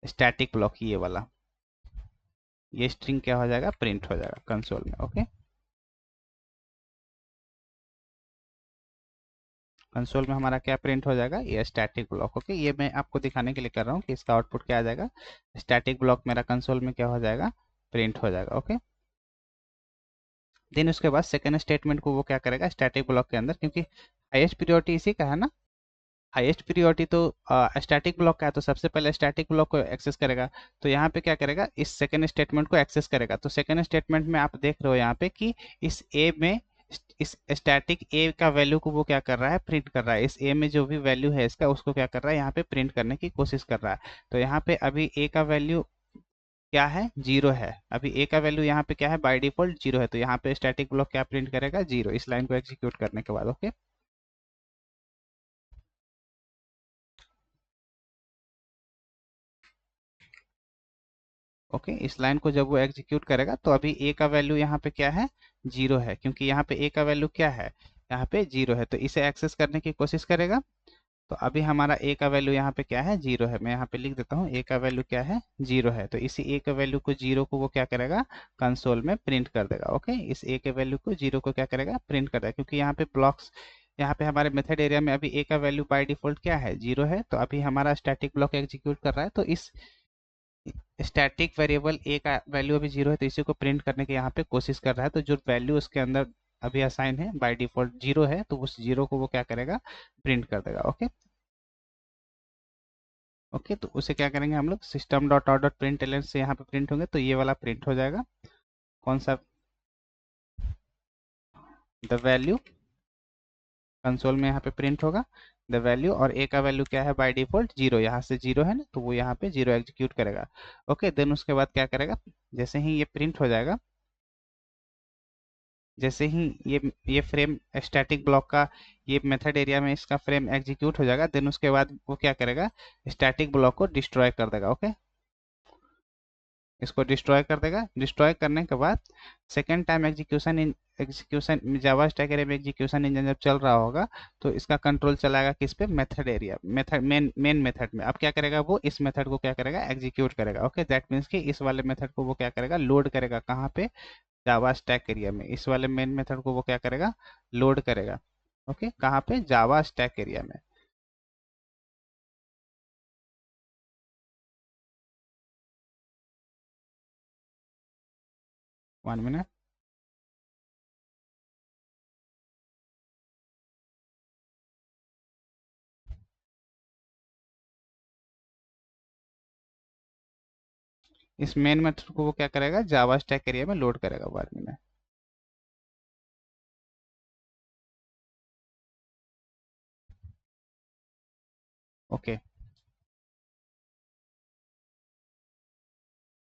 स्टैटिक ब्लॉक, ये वाला, ये स्ट्रिंग क्या हो जाएगा, प्रिंट हो जाएगा कंसोल में, ओके। कंसोल में हमारा क्या प्रिंट हो जाएगा, ये स्टैटिक ब्लॉक, ओके। ये मैं आपको दिखाने के लिए कर रहा हूँ कि इसका आउटपुट क्या आ जाएगा, स्टैटिक ब्लॉक मेरा कंसोल में क्या हो जाएगा, प्रिंट हो जाएगा, ओके। देन उसके बाद सेकंड स्टेटमेंट को वो क्या करेगा, स्टैटिक ब्लॉक के अंदर, क्योंकि हाईएस्ट प्रियोरिटी इसी का है ना, हाईएस्ट प्रियोरिटी तो स्टैटिक ब्लॉक का है, तो सबसे पहले स्टैटिक ब्लॉक को एक्सेस करेगा। तो यहाँ पे क्या करेगा, इस सेकंड स्टेटमेंट को एक्सेस करेगा। तो सेकंड स्टेटमेंट में आप देख रहे हो यहाँ पे कि इस ए में, इस स्टैटिक ए का वैल्यू को वो क्या कर रहा है, प्रिंट कर रहा है। इस ए में जो भी वैल्यू है इसका, उसको क्या कर रहा है, यहाँ पे प्रिंट करने की कोशिश कर रहा है। तो यहाँ पे अभी ए का वैल्यू क्या है, जीरो है। अभी ए का वैल्यू यहाँ पे क्या है, बाय डिफॉल्ट जीरो है। तो यहाँ पे स्टैटिक ब्लॉक क्या प्रिंट करेगा, जीरो, इस लाइन को एग्जीक्यूट करने के बाद, ओके। ओके, इस लाइन को जब वो एग्जीक्यूट करेगा तो अभी ए का वैल्यू यहाँ पे क्या है, जीरो है, क्योंकि यहाँ पे ए का वैल्यू क्या है, यहाँ पे जीरो है। तो इसे एक्सेस करने की कोशिश करेगा। तो अभी हमारा ए का वैल्यू यहाँ पे क्या है, जीरो है। मैं यहाँ पे लिख देता हूँ, ए का वैल्यू क्या है, जीरो है। तो इसी ए का वैल्यू को, जीरो को वो क्या करेगा, कंसोल में प्रिंट कर देगा, ओके। इस ए के वैल्यू को, जीरो को क्या करेगा, प्रिंट कर देगा, क्योंकि यहाँ पे ब्लॉक्स, यहाँ पे हमारे मेथड एरिया में अभी ए का वैल्यू बाय डिफॉल्ट क्या है, जीरो है। तो अभी हमारा स्टैटिक ब्लॉक एग्जीक्यूट कर रहा है, तो इस स्टैटिक वेरिएबल ए का वैल्यू अभी जीरो है, तो इसी को प्रिंट करने की यहाँ पे कोशिश कर रहा है। तो जो वैल्यू उसके अंदर अभी असाइन है, बाय डिफॉल्ट जीरो है, तो उस जीरो को वो क्या करेगा, प्रिंट कर देगा, ओके। ओके, तो उसे क्या करेंगे हम लोग, system dot out dot print L से यहाँ पे प्रिंट होंगे, तो ये वाला प्रिंट हो जाएगा, कौन सा, द वैल्यू, कंसोल में यहाँ पे प्रिंट होगा द वैल्यू। और ए का वैल्यू क्या है, बाय डिफॉल्ट जीरो, यहाँ से जीरो है ना, तो वो यहाँ पे जीरो एग्जीक्यूट करेगा, ओके। देन उसके बाद क्या करेगा, जैसे ही ये प्रिंट हो जाएगा, जैसे ही ये फ्रेम स्टैटिक ब्लॉक का, ये मेथड एरिया में इसका फ्रेम एग्जीक्यूट हो जाएगा, देन उसके बाद वो क्या करेगा, स्टैटिक ब्लॉक को डिस्ट्रॉय कर देगा, ओके। इसको डिस्ट्रॉय कर देगा। डिस्ट्रॉय करने के बाद सेकेंड टाइम एग्जीक्यूशन जावा स्टैक एरिया में एग्जीक्यूशन इंजन जब चल रहा होगा, तो इसका कंट्रोल चलाएगा किस पे, method area, method main method में। अब क्या करेगा, वो इस मेथड को क्या करेगा, एग्जीक्यूट करेगा, ओके। दैट मीन्स कि इस वाले मेथड को वो क्या करेगा, लोड करेगा, कहाँ पे, जावा स्टैक एरिया में। इस वाले मेन मेथड को वो क्या करेगा, लोड करेगा, ओके। कहाँ पे, जावा स्टैक एरिया में। 1 मिनट। इस मेन मेथड को वो क्या करेगा, जावा स्टैक एरिया में लोड करेगा 1 मिनट, ओके।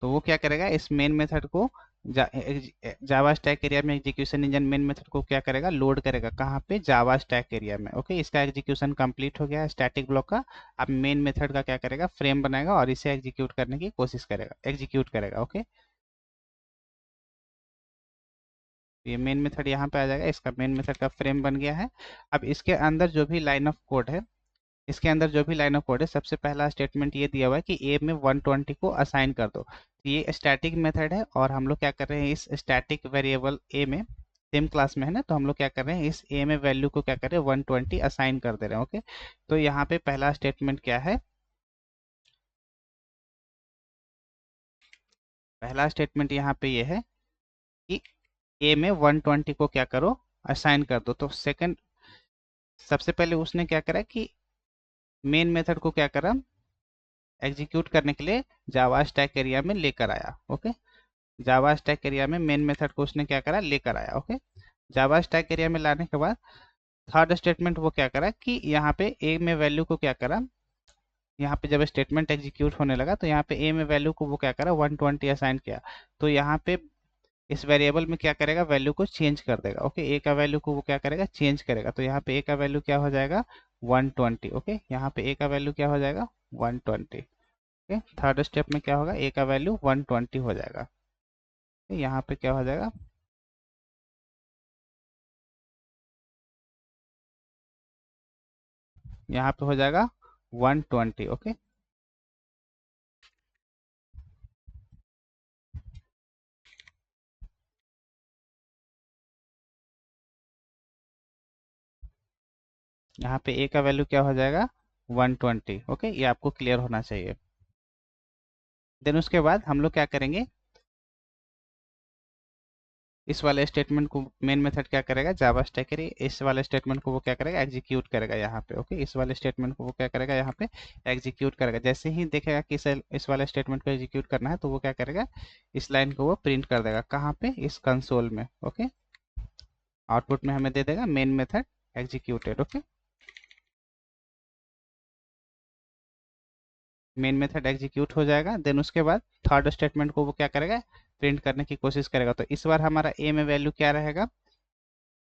तो वो क्या करेगा, इस मेन मेथड को जावा स्टैक एरिया में, एग्जीक्यूशन इंजन मेन मेथड को क्या करेगा, लोड करेगा, कहाँ पे, जावा स्टैक एरिया में, ओके। इसका एग्जीक्यूशन कंप्लीट हो गया स्टैटिक ब्लॉक का। अब मेन मेथड का क्या करेगा, फ्रेम बनाएगा और इसे एग्जीक्यूट करने की कोशिश करेगा, एग्जीक्यूट करेगा, ओके। ये मेन मेथड यहाँ पे आ जाएगा, इसका मेन मेथड का फ्रेम बन गया है। अब इसके अंदर जो भी लाइन ऑफ कोड है, इसके अंदर जो भी लाइन ऑफ कोड है, सबसे पहला स्टेटमेंट ये दिया हुआ है कि ए में 120 को असाइन कर दो। तो ये स्टैटिक मेथड है, और हम लोग क्या कर रहे हैं, इस स्टैटिक वेरिएबल ए में, सेम क्लास में है ना, तो हम लोग क्या कर रहे हैं, इस ए में वैल्यू को क्या कर रहे हैं, 120 असाइन कर दे रहे हैं, ओके। तो यहाँ पे पहला स्टेटमेंट क्या है, पहला स्टेटमेंट यहाँ पे ये है कि ए में 120 को क्या करो, असाइन कर दो। तो सेकंड, सबसे पहले उसने क्या करा कि मेन मेथड को क्या करा, एग्जीक्यूट करने के लिए जावा स्टैक एरिया में लेकर आया। ओके, जावा स्टैक एरिया में मेन मेथड को उसने क्या करा, लेकर आया। ओके, जावा स्टैक एरिया में लाने के बाद थर्ड स्टेटमेंट वो क्या करा कि यहाँ पे ए में वैल्यू को क्या करा, यहाँ पे जब स्टेटमेंट एग्जीक्यूट होने लगा तो यहाँ पे ए में वैल्यू को वो क्या करा 120 असाइन किया। तो यहाँ पे इस वेरिएबल में क्या करेगा, वैल्यू को चेंज कर देगा। ओके, ए का वैल्यू को वो क्या करेगा, चेंज करेगा। तो यहाँ पे ए का वैल्यू क्या हो जाएगा 120। ओके, यहाँ पे ए का वैल्यू क्या हो जाएगा 120। ओके, थर्ड स्टेप में क्या होगा, ए का वैल्यू 120 हो जाएगा। यहाँ पे क्या हो जाएगा, यहाँ पे हो जाएगा 120। ओके, यहाँ पे ए का वैल्यू क्या हो जाएगा 120। ओके, ये आपको क्लियर होना चाहिए। देन उसके बाद हम लोग क्या करेंगे, इस वाले स्टेटमेंट को मेन मेथड क्या करेगा, जावा स्टैक एरिया, इस वाले स्टेटमेंट को वो क्या करेगा, एग्जीक्यूट करेगा यहाँ पे। ओके, इस वाले स्टेटमेंट को वो क्या करेगा, यहाँ पे एग्जीक्यूट करेगा। जैसे ही देखेगा कि इस वाले स्टेटमेंट को एग्जीक्यूट करना है तो वो क्या करेगा, इस लाइन को वो प्रिंट कर देगा। कहाँ पे, इस कंसोल में। ओके, आउटपुट में हमें दे देगा main method executed. Okay, main method execute हो जाएगा। देन उसके बाद थर्ड स्टेटमेंट को वो क्या करेगा, प्रिंट करने की कोशिश करेगा। तो इस बार हमारा ए में वैल्यू क्या रहेगा,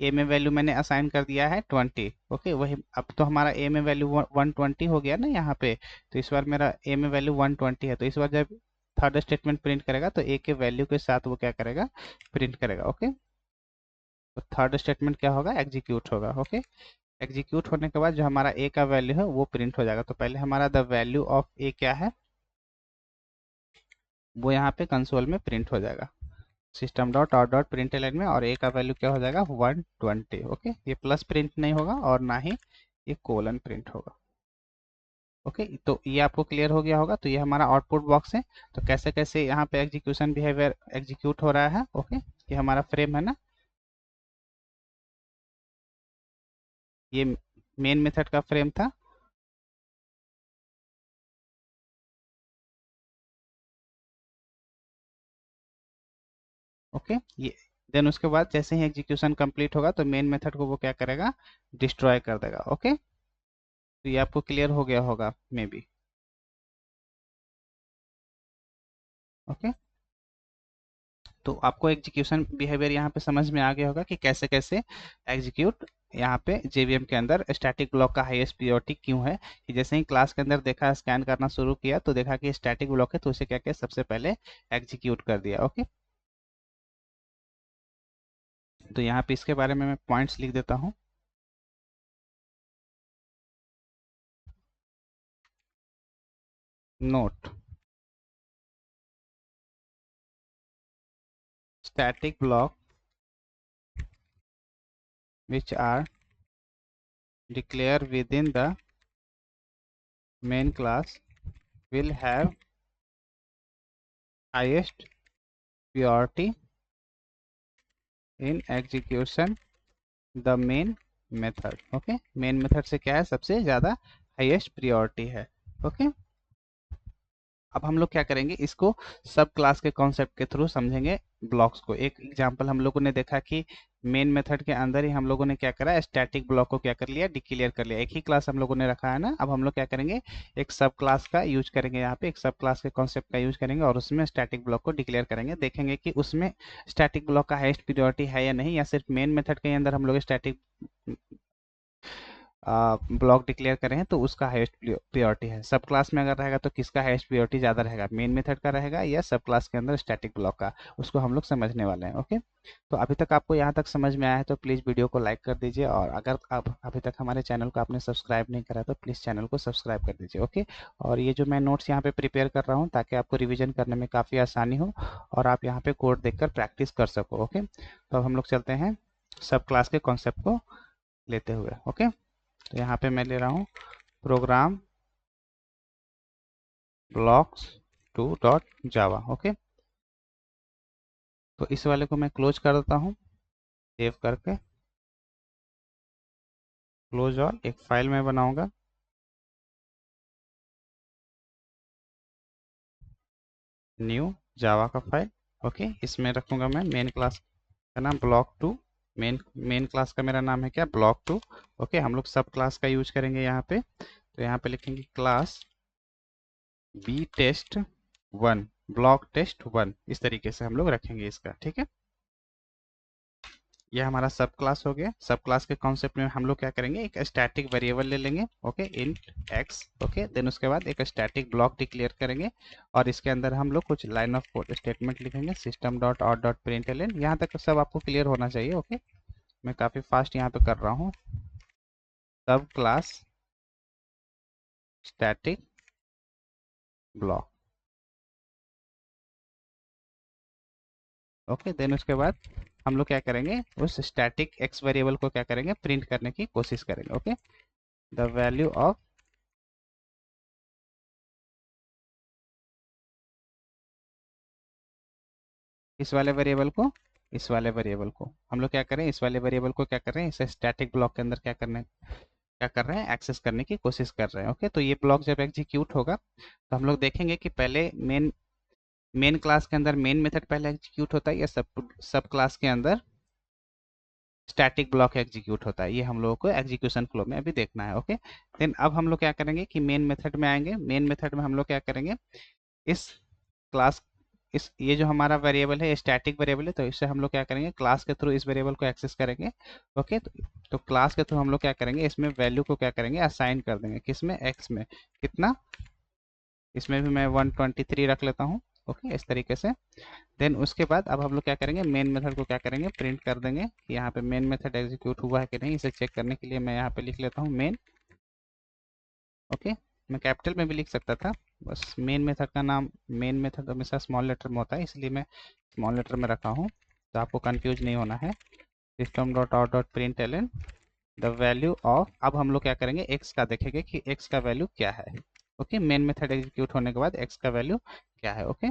ए में वैल्यू मैंने असाइन कर दिया है 20। ओके, वही अब तो हमारा ए में वैल्यू 120 हो गया ना यहाँ पे। तो इस बार मेरा ए में वैल्यू 120 है। तो इस बार जब थर्ड स्टेटमेंट प्रिंट करेगा तो ए के वैल्यू के साथ वो क्या करेगा, प्रिंट करेगा। ओके, तो थर्ड स्टेटमेंट क्या होगा, एग्जीक्यूट होगा। ओके, एग्जीक्यूट होने के बाद जो हमारा ए का वैल्यू है वो प्रिंट हो जाएगा। तो पहले हमारा द वैल्यू ऑफ ए क्या है, वो यहाँ पे कंसोल में प्रिंट हो जाएगा, system dot out dot print L N में। और ए का वैल्यू क्या हो जाएगा 120। ओके, ये प्लस प्रिंट नहीं होगा और ना ही ये कोलन प्रिंट होगा। ओके, तो ये आपको क्लियर हो गया होगा। तो ये हमारा आउटपुट बॉक्स है। तो कैसे कैसे यहाँ पे एग्जीक्यूशन बिहेवियर एग्जीक्यूट हो रहा है। ओके, ये हमारा फ्रेम है ना, ये मेन मेथड का फ्रेम था। ओके, ये देन उसके बाद जैसे ही एग्जीक्यूशन कंप्लीट होगा तो मेन मेथड को वो क्या करेगा, डिस्ट्रॉय कर देगा। ओके, तो ये आपको क्लियर हो गया होगा मे बी। ओके, तो आपको एग्जीक्यूशन बिहेवियर यहाँ पे समझ में आ गया होगा कि कैसे कैसे एग्जीक्यूट यहाँ पे जेवीएम के अंदर स्टैटिक ब्लॉक का हाईएस्ट प्रायोरिटी क्यों है। कि जैसे ही क्लास के अंदर देखा, स्कैन करना शुरू किया तो देखा कि स्टैटिक ब्लॉक है, तो उसे क्या किया, सबसे पहले एग्जीक्यूट कर दिया। ओके, तो यहाँ पे इसके बारे में मैं पॉइंट्स लिख देता हूँ। Note, static block which are declared within the main class will have highest priority in execution the main method। Okay, main method से क्या है, सबसे ज्यादा हाईएस्ट priority है। ओके, अब हम लोग क्या करेंगे, इसको सब क्लास के कॉन्सेप्ट के थ्रू समझेंगे ब्लॉक्स को। एक एग्जांपल हम लोगों ने देखा कि मेन मेथड के अंदर ही हम लोगों ने क्या करा, स्टैटिक ब्लॉक को क्या कर लिया, डिक्लेयर कर लिया। एक ही क्लास हम लोगों ने रखा है ना। अब हम लोग क्या करेंगे, एक सब क्लास का यूज करेंगे, यहाँ पे एक सब क्लास के कॉन्सेप्ट का यूज करेंगे और उसमें स्टैटिक ब्लॉक को डिक्लेयर करेंगे। देखेंगे कि उसमें स्टैटिक ब्लॉक का हाईएस्ट प्रायोरिटी है या नहीं, या सिर्फ मेन मेथड के अंदर हम लोग स्टैटिक ब्लॉक डिक्लेयर करें हैं तो उसका हाईएस्ट प्रायोरिटी है। सब क्लास में अगर रहेगा तो किसका हाईएस्ट प्रायोरिटी ज़्यादा रहेगा, मेन मेथड का रहेगा या सब क्लास के अंदर स्टैटिक ब्लॉक का, उसको हम लोग समझने वाले हैं। ओके, तो अभी तक आपको यहाँ तक समझ में आया है तो प्लीज़ वीडियो को लाइक कर दीजिए, और अगर आप अभी तक हमारे चैनल को आपने सब्सक्राइब नहीं करा तो प्लीज़ चैनल को सब्सक्राइब कर दीजिए। ओके, और ये जो मैं नोट्स यहाँ पे प्रिपेयर कर रहा हूँ ताकि आपको रिविजन करने में काफ़ी आसानी हो और आप यहाँ पे कोड देखकर प्रैक्टिस कर सको। ओके, तो अब हम लोग चलते हैं सब क्लास के कॉन्सेप्ट को लेते हुए। ओके, तो यहाँ पे मैं ले रहा हूँ program blocks 2 dot Java. Okay, तो इस वाले को मैं क्लोज कर देता हूँ, सेव करके क्लोज। और एक फाइल मैं बनाऊंगा, न्यू जावा का फाइल। ओके, इसमें रखूँगा मैं मेन क्लास का नाम block two. Main main class का मेरा नाम है क्या, ब्लॉक टू। ओके, हम लोग सब क्लास का यूज करेंगे यहाँ पे, तो यहाँ पे लिखेंगे class B test one, block test one, इस तरीके से हम लोग रखेंगे इसका। ठीक है, यह हमारा सब क्लास हो गया। सब क्लास के कॉन्सेप्ट में हम लोग क्या करेंगे, एक स्टैटिक वेरिएबल ले लेंगे। Okay, int X. Okay, then उसके बाद एक स्टैटिक ब्लॉक डिक्लेयर करेंगे और इसके अंदर हम लोग कुछ लाइन ऑफ कोड स्टेटमेंट लिखेंगे, system dot out dot println. यहाँ तक सब आपको क्लियर होना चाहिए। ओके, मैं काफ़ी फास्ट यहाँ पे कर रहा हूँ। Sub class static block. Okay, then उसके बाद हम लोग क्या करेंगे, उस स्टैटिक एक्स वेरिएबल को क्या करेंगे, प्रिंट करने की कोशिश करेंगे। ओके, द वैल्यू ऑफ, इस वाले वेरिएबल को, इस वाले वेरिएबल को हम लोग क्या करें, इस वाले वेरिएबल को क्या कर रहे हैं, इसे स्टैटिक ब्लॉक के अंदर क्या कर रहे हैं, एक्सेस करने की कोशिश कर रहे हैं। ओके, तो ये ब्लॉक जब एग्जीक्यूट होगा तो हम लोग देखेंगे कि पहले मेन मेन क्लास के अंदर मेन मेथड पहले एग्जीक्यूट होता है या सब सब क्लास के अंदर स्टैटिक ब्लॉक एग्जीक्यूट होता है। ये हम लोगों को एग्जीक्यूशन फ्लो में अभी देखना है। ओके, देन अब हम लोग क्या करेंगे कि मेन मेथड में आएंगे। मेन मेथड में हम लोग क्या करेंगे, इस क्लास, इस ये जो हमारा वेरिएबल है, ये स्टैटिक वेरिएबल है, तो इससे हम लोग क्या करेंगे, क्लास के थ्रू इस वेरिएबल को एक्सेस करेंगे। ओके, तो क्लास के थ्रू हम लोग क्या करेंगे, इसमें वैल्यू को क्या करेंगे, असाइन कर देंगे। किसमें, एक्स में। कितना, इसमें भी मैं 123 रख लेता हूँ। ओके, इस तरीके से। देन उसके बाद अब हम लोग क्या करेंगे, मेन मेथड को क्या करेंगे, प्रिंट कर देंगे कि यहाँ पे मेन मेथड एग्जीक्यूट हुआ है कि नहीं। इसे चेक करने के लिए मैं यहाँ पे लिख लेता हूँ मेन। ओके, मैं कैपिटल में भी लिख सकता था, बस मेन मेथड का नाम, मेन मेथड हमेशा स्मॉल लेटर में होता है इसलिए मैं स्मॉल लेटर में रखा हूँ, तो आपको कंफ्यूज नहीं होना है। System dot out dot print L the value of, अब हम लोग क्या करेंगे, एक्स का देखेंगे कि एक्स का वैल्यू क्या है। ओके, मेन मेथड एग्जीक्यूट होने के बाद एक्स का वैल्यू क्या है। ओके,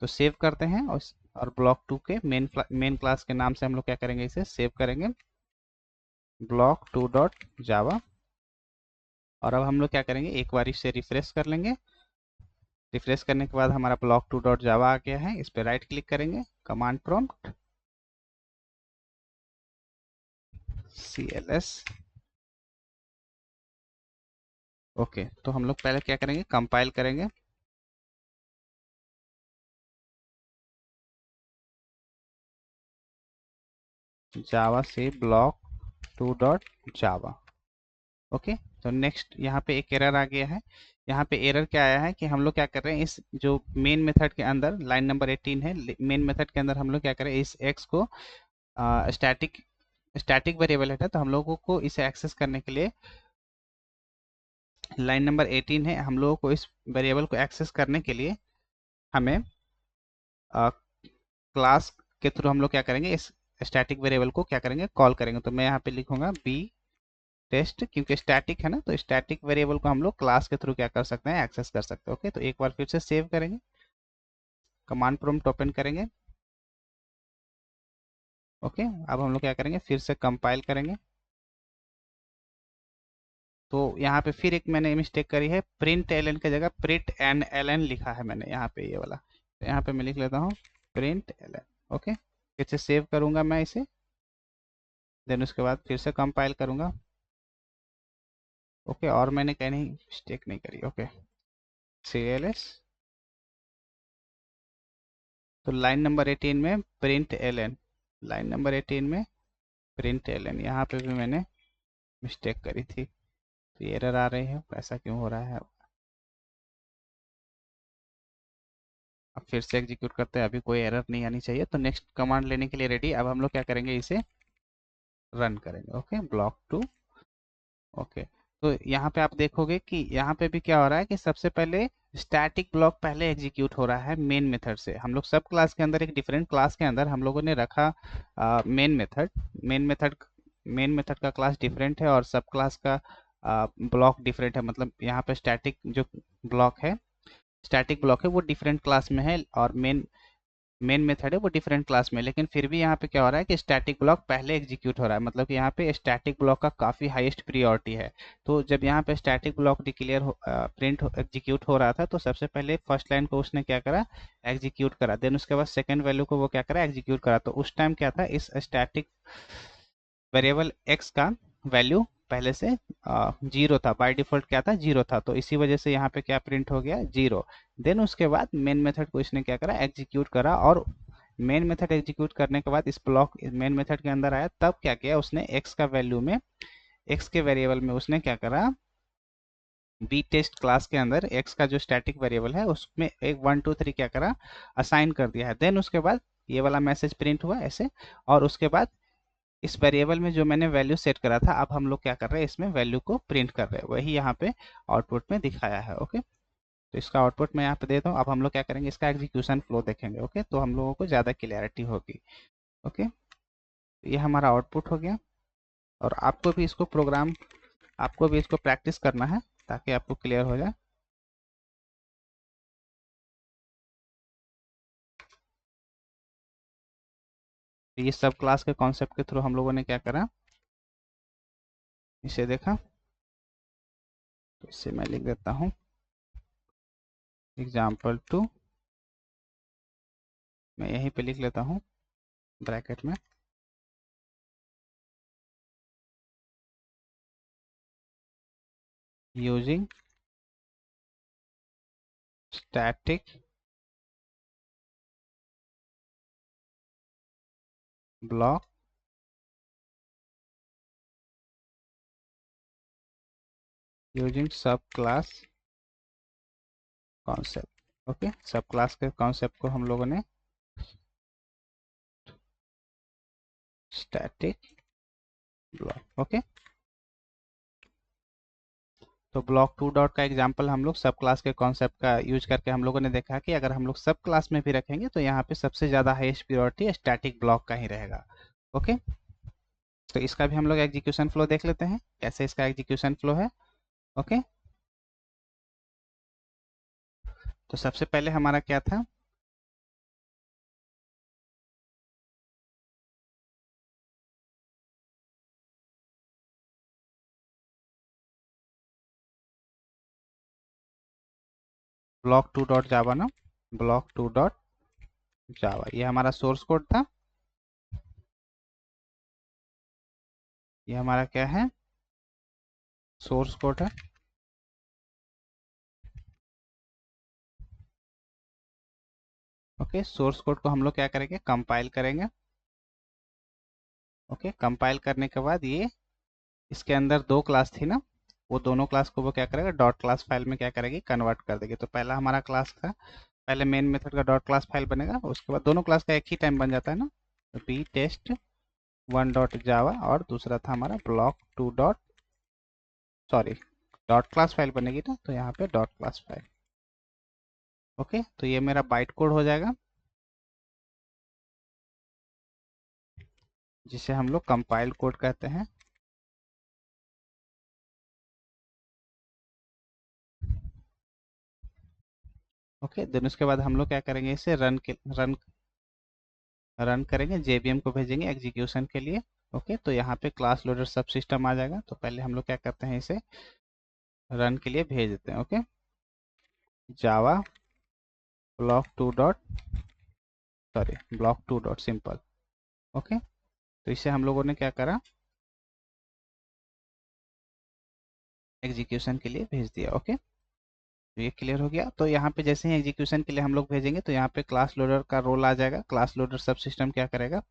तो सेव करते हैं और ब्लॉक टू के मेन क्लास के नाम से हम लोग क्या करेंगे, इसे सेव करेंगे, ब्लॉक टू डॉट जावा। और अब हम लोग क्या करेंगे, एक बार इसे रिफ्रेश कर लेंगे। रिफ्रेश करने के बाद हमारा ब्लॉक टू डॉट जावा आ गया है। इस पर राइट क्लिक करेंगे, कमांड प्रॉम्प्ट cls। ओके, तो हम लोग पहले क्या करेंगे, कंपाइल करेंगे। जावा से block two dot Java. Okay, तो नेक्स्ट यहाँ पे एक एरर आ गया है। यहाँ पे एरर क्या आया है कि हम लोग क्या कर रहे हैं, इस जो मेन मेथड के अंदर लाइन नंबर 18 है, मेन मेथड के अंदर हम लोग क्या करें, इस एक्स को स्टैटिक स्टैटिक वेरिएबल है, तो हम लोगों को इसे एक्सेस करने के लिए, लाइन नंबर 18 है, हम लोगों को इस वेरिएबल को एक्सेस करने के लिए हमें क्लास के थ्रू हम लोग क्या करेंगे, इस स्टैटिक वेरिएबल को क्या करेंगे, कॉल करेंगे। तो मैं यहाँ पे लिखूंगा बी टेस्ट, क्योंकि स्टैटिक है ना, तो स्टैटिक वेरिएबल को हम लोग क्लास के थ्रू क्या कर सकते हैं, एक्सेस कर सकते हैं। ओके, तो एक बार फिर से सेव करेंगे, कमांड प्रॉम्प्ट ओपन करेंगे। ओके, अब हम लोग क्या करेंगे, फिर से कंपाइल करेंगे। तो यहाँ पे फिर एक मैंने मिस्टेक करी है, प्रिंट एल एन की जगह प्रिंट एन एल एन लिखा है मैंने यहाँ पे, ये वाला। तो यहाँ पे मैं लिख लेता हूँ प्रिंट एल एन। ओके, फिर से सेव करूँगा मैं इसे, देन उसके बाद फिर से कंपाइल करूँगा। ओके, और मैंने कहीं मिस्टेक नहीं करी। ओके, cls, तो लाइन नंबर 18 में print L N, line number 18 में प्रिंट एल एन, यहाँ पे भी मैंने मिस्टेक करी थी, तो एरर आ रही है, ऐसा क्यों हो रहा है। अब फिर से एग्जीक्यूट करते हैं, अभी कोई एरर नहीं आनी चाहिए, तो नेक्स्ट कमांड लेने के लिए रेडी। अब हम लोग क्या करेंगे, इसे रन करेंगे। Okay, block to. ओके, तो यहाँ पे आप देखोगे कि यहाँ पे भी क्या हो रहा है कि सबसे पहले स्टैटिक ब्लॉक पहले एग्जीक्यूट हो रहा है मेन मेथड से। हम लोग सब क्लास के अंदर, एक डिफरेंट क्लास के अंदर हम लोगों ने रखा main method. Main method main method का क्लास डिफरेंट है और सब क्लास का ब्लॉक डिफरेंट है। मतलब यहाँ पे स्टैटिक जो ब्लॉक है, स्टैटिक ब्लॉक है वो डिफरेंट क्लास में है, और मेन मेथड है वो डिफरेंट क्लास में, लेकिन फिर भी यहाँ पे क्या हो रहा है कि स्टैटिक ब्लॉक पहले एग्जीक्यूट हो रहा है, मतलब कि यहाँ पे स्टैटिक ब्लॉक का काफ़ी हाईएस्ट प्रियोरिटी है। तो जब यहाँ पे static block declare print execute हो रहा था, तो सबसे पहले फर्स्ट लाइन को उसने क्या करा, एग्जीक्यूट करा। देन उसके बाद सेकेंड वैल्यू को वो क्या करा, एग्जीक्यूट करा। तो उस टाइम क्या था, इस स्टैटिक वेरिएबल एक्स का वैल्यू पहले से जीरो था, बाय डिफॉल्ट क्या था, जीरो था। तो इसी वजह से यहाँ पे क्या प्रिंट हो गया, जीरो। देन उसके बाद मेन मेथड को इसने क्या करा, एग्जीक्यूट करा, और मेन मेथड एग्जीक्यूट करने के बाद इस ब्लॉक मेन मेथड के अंदर आया, तब क्या किया उसने, एक्स का वैल्यू में, एक्स के वेरिएबल में उसने क्या करा, बी टेस्ट क्लास के अंदर एक्स का जो स्टैटिक वेरिएबल है उसमें एक 1 2 3 क्या करा, असाइन कर दिया है। देन उसके बाद ये वाला मैसेज प्रिंट हुआ ऐसे, और उसके बाद इस वेरिएबल में जो मैंने वैल्यू सेट करा था, अब हम लोग क्या कर रहे हैं, इसमें वैल्यू को प्रिंट कर रहे हैं, वही यहाँ पे आउटपुट में दिखाया है। ओके, तो इसका आउटपुट मैं यहाँ पे देता हूँ। अब हम लोग क्या करेंगे, इसका एग्जीक्यूशन फ्लो देखेंगे। ओके, तो हम लोगों को ज़्यादा क्लियरिटी होगी। ओके, तो ये हमारा आउटपुट हो गया, और आपको भी इसको प्रैक्टिस करना है ताकि आपको क्लियर हो जाए। तो ये सब क्लास के कॉन्सेप्ट के थ्रू हम लोगों ने क्या करा, इसे देखा। तो इससे मैं लिख देता हूँ example2, मैं यहीं पे लिख लेता हूँ ब्रैकेट में, यूजिंग स्टैटिक ब्लॉक यूजिंग सब क्लास कॉन्सेप्ट। ओके, सब क्लास के कॉन्सेप्ट को हम लोगों ने स्टैटिक ब्लॉक। ओके, तो ब्लॉक टू डॉट का एग्जांपल हम लोग सब क्लास के कॉन्सेप्ट का यूज करके हम लोगों ने देखा कि अगर हम लोग सब क्लास में भी रखेंगे तो यहाँ पे सबसे ज़्यादा हाईएस्ट प्रायोरिटी स्टैटिक ब्लॉक का ही रहेगा। ओके, तो इसका भी हम लोग एग्जीक्यूशन फ्लो देख लेते हैं, कैसे इसका एग्जीक्यूशन फ्लो है। ओके, तो सबसे पहले हमारा क्या था, ब्लॉक टू डॉट जावा ना, ब्लॉक टू डॉट जावा, ये हमारा सोर्स कोड था। ये हमारा क्या है, सोर्स कोड है। ओके, सोर्स कोड को हम लोग क्या करेंगे, कंपाइल करेंगे। ओके, कंपाइल करने के बाद ये इसके अंदर दो क्लास थी ना, वो दोनों क्लास को वो क्या करेगा, डॉट क्लास फाइल में क्या करेगी, कन्वर्ट कर देगी। तो पहला हमारा क्लास था, पहले मेन मेथड का डॉट क्लास फाइल बनेगा, उसके बाद दोनों क्लास का एक ही टाइम बन जाता है ना, तो B test one dot Java, और दूसरा था हमारा block two dot, sorry, dot class file बनेगी ना, तो यहाँ पे डॉट क्लास फाइल। ओके, तो ये मेरा बाइट कोड हो जाएगा, जिसे हम लोग कंपाइल कोड कहते हैं। ओके, देन उसके बाद हम लोग क्या करेंगे, इसे रन करेंगे, जेबीएम को भेजेंगे एग्जीक्यूशन के लिए। ओके, तो यहाँ पे क्लास लोडर सब सिस्टम आ जाएगा। तो पहले हम लोग क्या करते हैं, इसे रन के लिए भेज देते हैं। Okay, Java block two dot, sorry, block two dot simple. Okay, तो इसे हम लोगों ने क्या करा, एग्जीक्यूशन के लिए भेज दिया। ओके, तो ये क्लियर हो गया। तो यहाँ पे जैसे ही एग्जीक्यूशन के लिए हम लोग भेजेंगे, तो यहाँ पे क्लास लोडर का रोल आ जाएगा। क्लास लोडर सब सिस्टम क्या करेगा,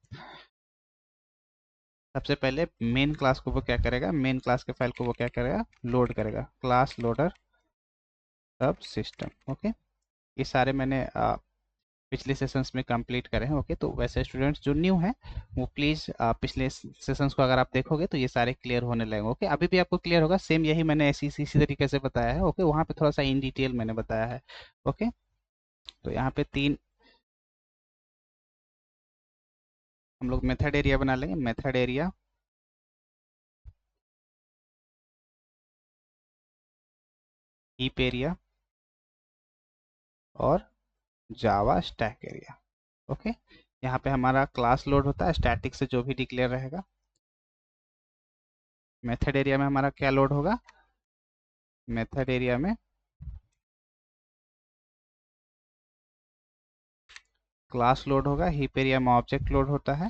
सबसे पहले मेन क्लास को वो क्या करेगा, मेन क्लास के फाइल को वो क्या करेगा, लोड करेगा, क्लास लोडर सब सिस्टम। ओके, ये सारे मैंने पिछले सेशंस में कंप्लीट करे हैं। ओके, तो वैसे स्टूडेंट्स जो न्यू हैं वो प्लीज़ पिछले सेशंस को अगर आप देखोगे तो ये सारे क्लियर होने लगेंगे। ओके, अभी भी आपको क्लियर होगा, सेम यही मैंने ऐसी इसी तरीके से बताया है। ओके, वहाँ पे थोड़ा सा इन डिटेल मैंने बताया है। ओके, तो यहाँ पे तीन हम लोग मेथड एरिया बना लेंगे, मेथड एरिया, हीप एरिया, और जावा स्टैक एरिया। ओके, यहाँ पे हमारा क्लास लोड होता है, स्टैटिक से जो भी डिक्लेयर रहेगा। मेथड एरिया में हमारा क्या लोड होगा, मेथड एरिया में क्लास लोड होगा, हीप एरिया में ऑब्जेक्ट लोड होता है।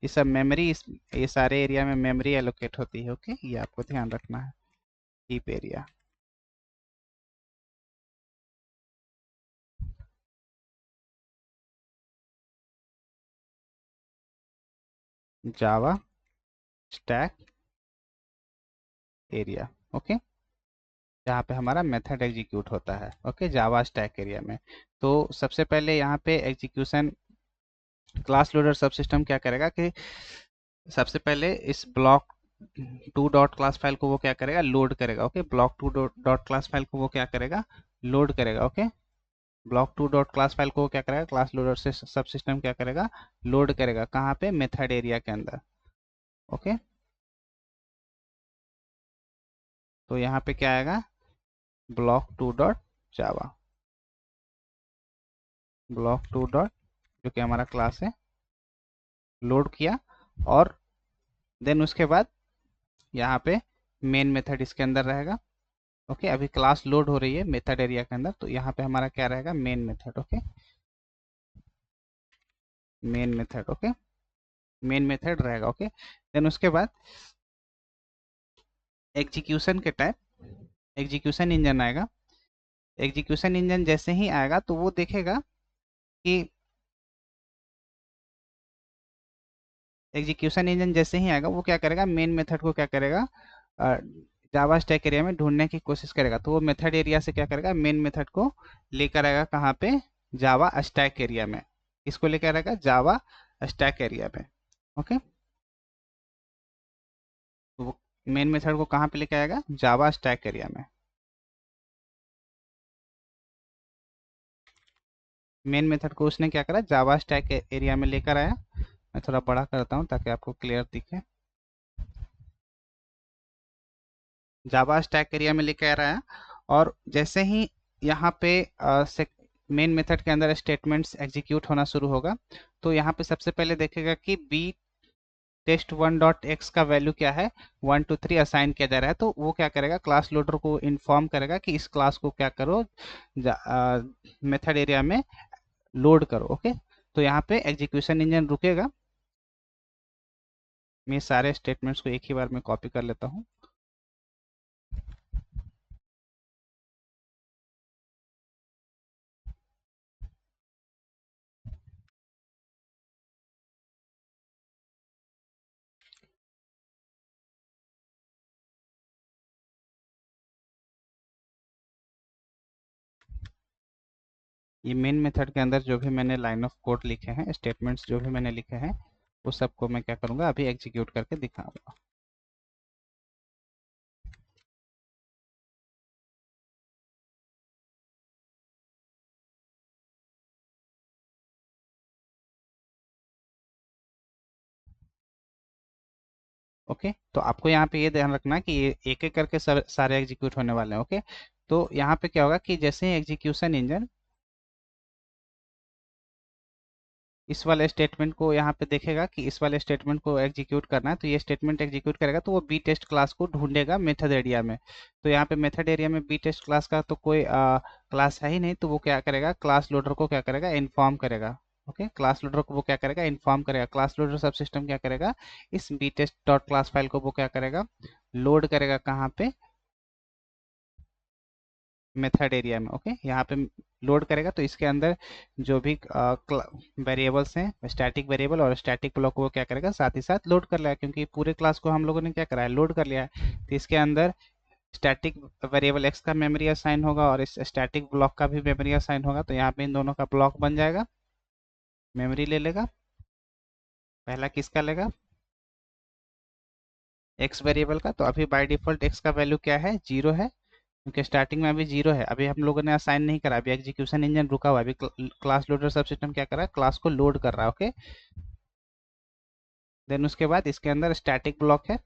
ये सब मेमोरी, ये सारे एरिया में मेमोरी एलोकेट होती है। ओके, ये आपको ध्यान रखना है। हीप एरिया, जावा स्टैक एरिया। ओके, जहाँ पे हमारा मेथड एग्जीक्यूट होता है। ओके, जावा स्टैक एरिया में। तो सबसे पहले यहाँ पे एग्जीक्यूशन क्लास लोडर सब सिस्टम क्या करेगा कि सबसे पहले इस block two dot class file को वो क्या करेगा, लोड करेगा। Okay, block two dot class file को वो क्या करेगा, लोड करेगा। Okay, block two dot class file को वो क्या करेगा, क्लास लोडर से सब सिस्टम क्या करेगा, लोड करेगा। कहाँ पे, मेथड एरिया के अंदर। ओके, तो यहाँ पे क्या आएगा, ब्लॉक टू डॉट जावा, ब्लॉक टू डॉट जो कि हमारा क्लास है, लोड किया। और देन उसके बाद यहाँ पे मेन मेथड इसके अंदर रहेगा। ओके, अभी क्लास लोड हो रही है मेथड एरिया के अंदर, तो यहाँ पे हमारा क्या रहेगा, main method. Okay, main method. Okay, main method रहेगा। ओके, देन उसके बाद एग्जीक्यूशन के टाइम एग्जीक्यूशन इंजन आएगा। एग्जीक्यूशन इंजन जैसे ही आएगा तो वो देखेगा कि एग्जीक्यूशन इंजन जैसे ही आएगा वो क्या करेगा, मेन मेथड को क्या करेगा, जावा स्टैक एरिया में ढूंढने की कोशिश करेगा। तो वो मेथड एरिया से क्या करेगा, मेन मेथड को लेकर आएगा कहाँ पे, जावा स्टैक एरिया में। इसको लेकर आएगा जावा स्टैक एरिया में। ओके, तो वो मेन मेथड को कहाँ पे लेकर आएगा, जावा स्टैक एरिया में। मेन मेथड को उसने क्या करा, जावा स्टैक एरिया में लेकर आया। मैं थोड़ा बड़ा करता हूँ ताकि आपको क्लियर दिखे। जावा स्टैक एरिया में लेकर आया, और जैसे ही यहाँ पे मेन मेथड के अंदर स्टेटमेंट्स एग्जीक्यूट होना शुरू होगा, तो यहाँ पे सबसे पहले देखेगा कि B test one dot X का वैल्यू क्या है, 1 2 3 असाइन किया जा रहा है। तो वो क्या करेगा, क्लास लोडर को इन्फॉर्म करेगा कि इस क्लास को क्या करो, मेथड एरिया में लोड करो। ओके, तो यहाँ पे एग्जीक्यूशन इंजन रुकेगा। मैं सारे स्टेटमेंट्स को एक ही बार में कॉपी कर लेता हूँ। ये मेन मेथड के अंदर जो भी मैंने लाइन ऑफ कोड लिखे हैं, स्टेटमेंट्स जो भी मैंने लिखे हैं, वो सबको मैं क्या करूँगा, अभी एग्जीक्यूट करके दिखाऊंगा। ओके, तो आपको यहाँ पे ये ध्यान रखना है कि ये एक एक करके सारे एग्जीक्यूट होने वाले हैं। ओके, तो यहाँ पे क्या होगा कि जैसे ही एग्जीक्यूशन इंजन इस वाले स्टेटमेंट को यहाँ पे देखेगा कि इस वाले स्टेटमेंट को एग्जीक्यूट करना है, तो ये स्टेटमेंट एग्जीक्यूट करेगा, तो वो बी टेस्ट क्लास को ढूंढेगा मेथड एरिया में। तो यहाँ पे मेथड एरिया में बी टेस्ट क्लास का तो कोई क्लास है ही नहीं, तो वो क्या करेगा, क्लास लोडर को क्या करेगा, इन्फॉर्म करेगा। ओके, क्लास लोडर को वो क्या करेगा, इन्फॉर्म करेगा। क्लास लोडर सब सिस्टम क्या करेगा, इस B test dot class file को वो क्या करेगा, लोड करेगा। कहाँ पे, मेथड एरिया में। ओके, यहाँ पे लोड करेगा, तो इसके अंदर जो भी वेरिएबल्स हैं, स्टैटिक वेरिएबल और स्टैटिक ब्लॉक को वो क्या करेगा, साथ ही साथ लोड कर लिया, क्योंकि पूरे क्लास को हम लोगों ने क्या करा है, लोड कर लिया है। तो इसके अंदर स्टैटिक वेरिएबल एक्स का मेमोरी असाइन होगा और इस स्टैटिक ब्लॉक का भी मेमोरी असाइन होगा। तो यहाँ पे इन दोनों का ब्लॉक बन जाएगा, मेमोरी ले लेगा। पहला किसका लेगा, एक्स वेरिएबल का। तो अभी बाय डिफॉल्ट एक्स का वैल्यू क्या है, 0 है, क्योंकि स्टार्टिंग में अभी 0 है। अभी हम लोगों ने असाइन नहीं करा, अभी एग्जीक्यूशन इंजन रुका हुआ है। अभी क्लास लोडर सब सिस्टम क्या कर रहा है, क्लास को लोड कर रहा है। ओके, देन उसके बाद इसके अंदर स्टैटिक ब्लॉक है।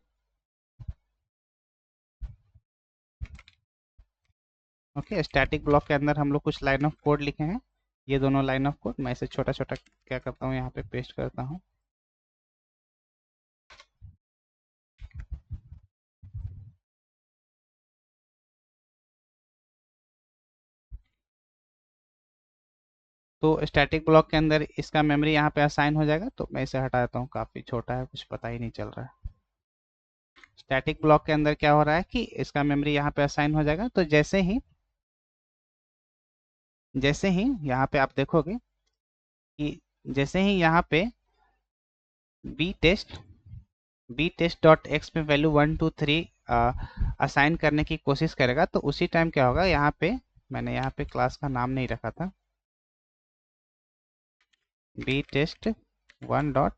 ओके, स्टैटिक ब्लॉक के अंदर हम लोग कुछ लाइन ऑफ कोड लिखे हैं, ये दोनों लाइन ऑफ कोड मैं इसे छोटा छोटा क्या करता हूँ यहाँ पे पेस्ट करता हूँ। तो स्टैटिक ब्लॉक के अंदर इसका मेमोरी यहाँ पे असाइन हो जाएगा, तो मैं इसे हटा देता हूँ, काफ़ी छोटा है, कुछ पता ही नहीं चल रहा है। स्टैटिक ब्लॉक के अंदर क्या हो रहा है कि इसका मेमोरी यहाँ पे असाइन हो जाएगा, तो जैसे ही यहाँ पे आप देखोगे कि जैसे ही यहाँ पे बी टेस्ट डॉट एक्स में वैल्यू 1 2 3 असाइन करने की कोशिश करेगा, तो उसी टाइम क्या होगा, यहाँ पे मैंने यहाँ पे क्लास का नाम नहीं रखा था, बी टेस्ट 1 डॉट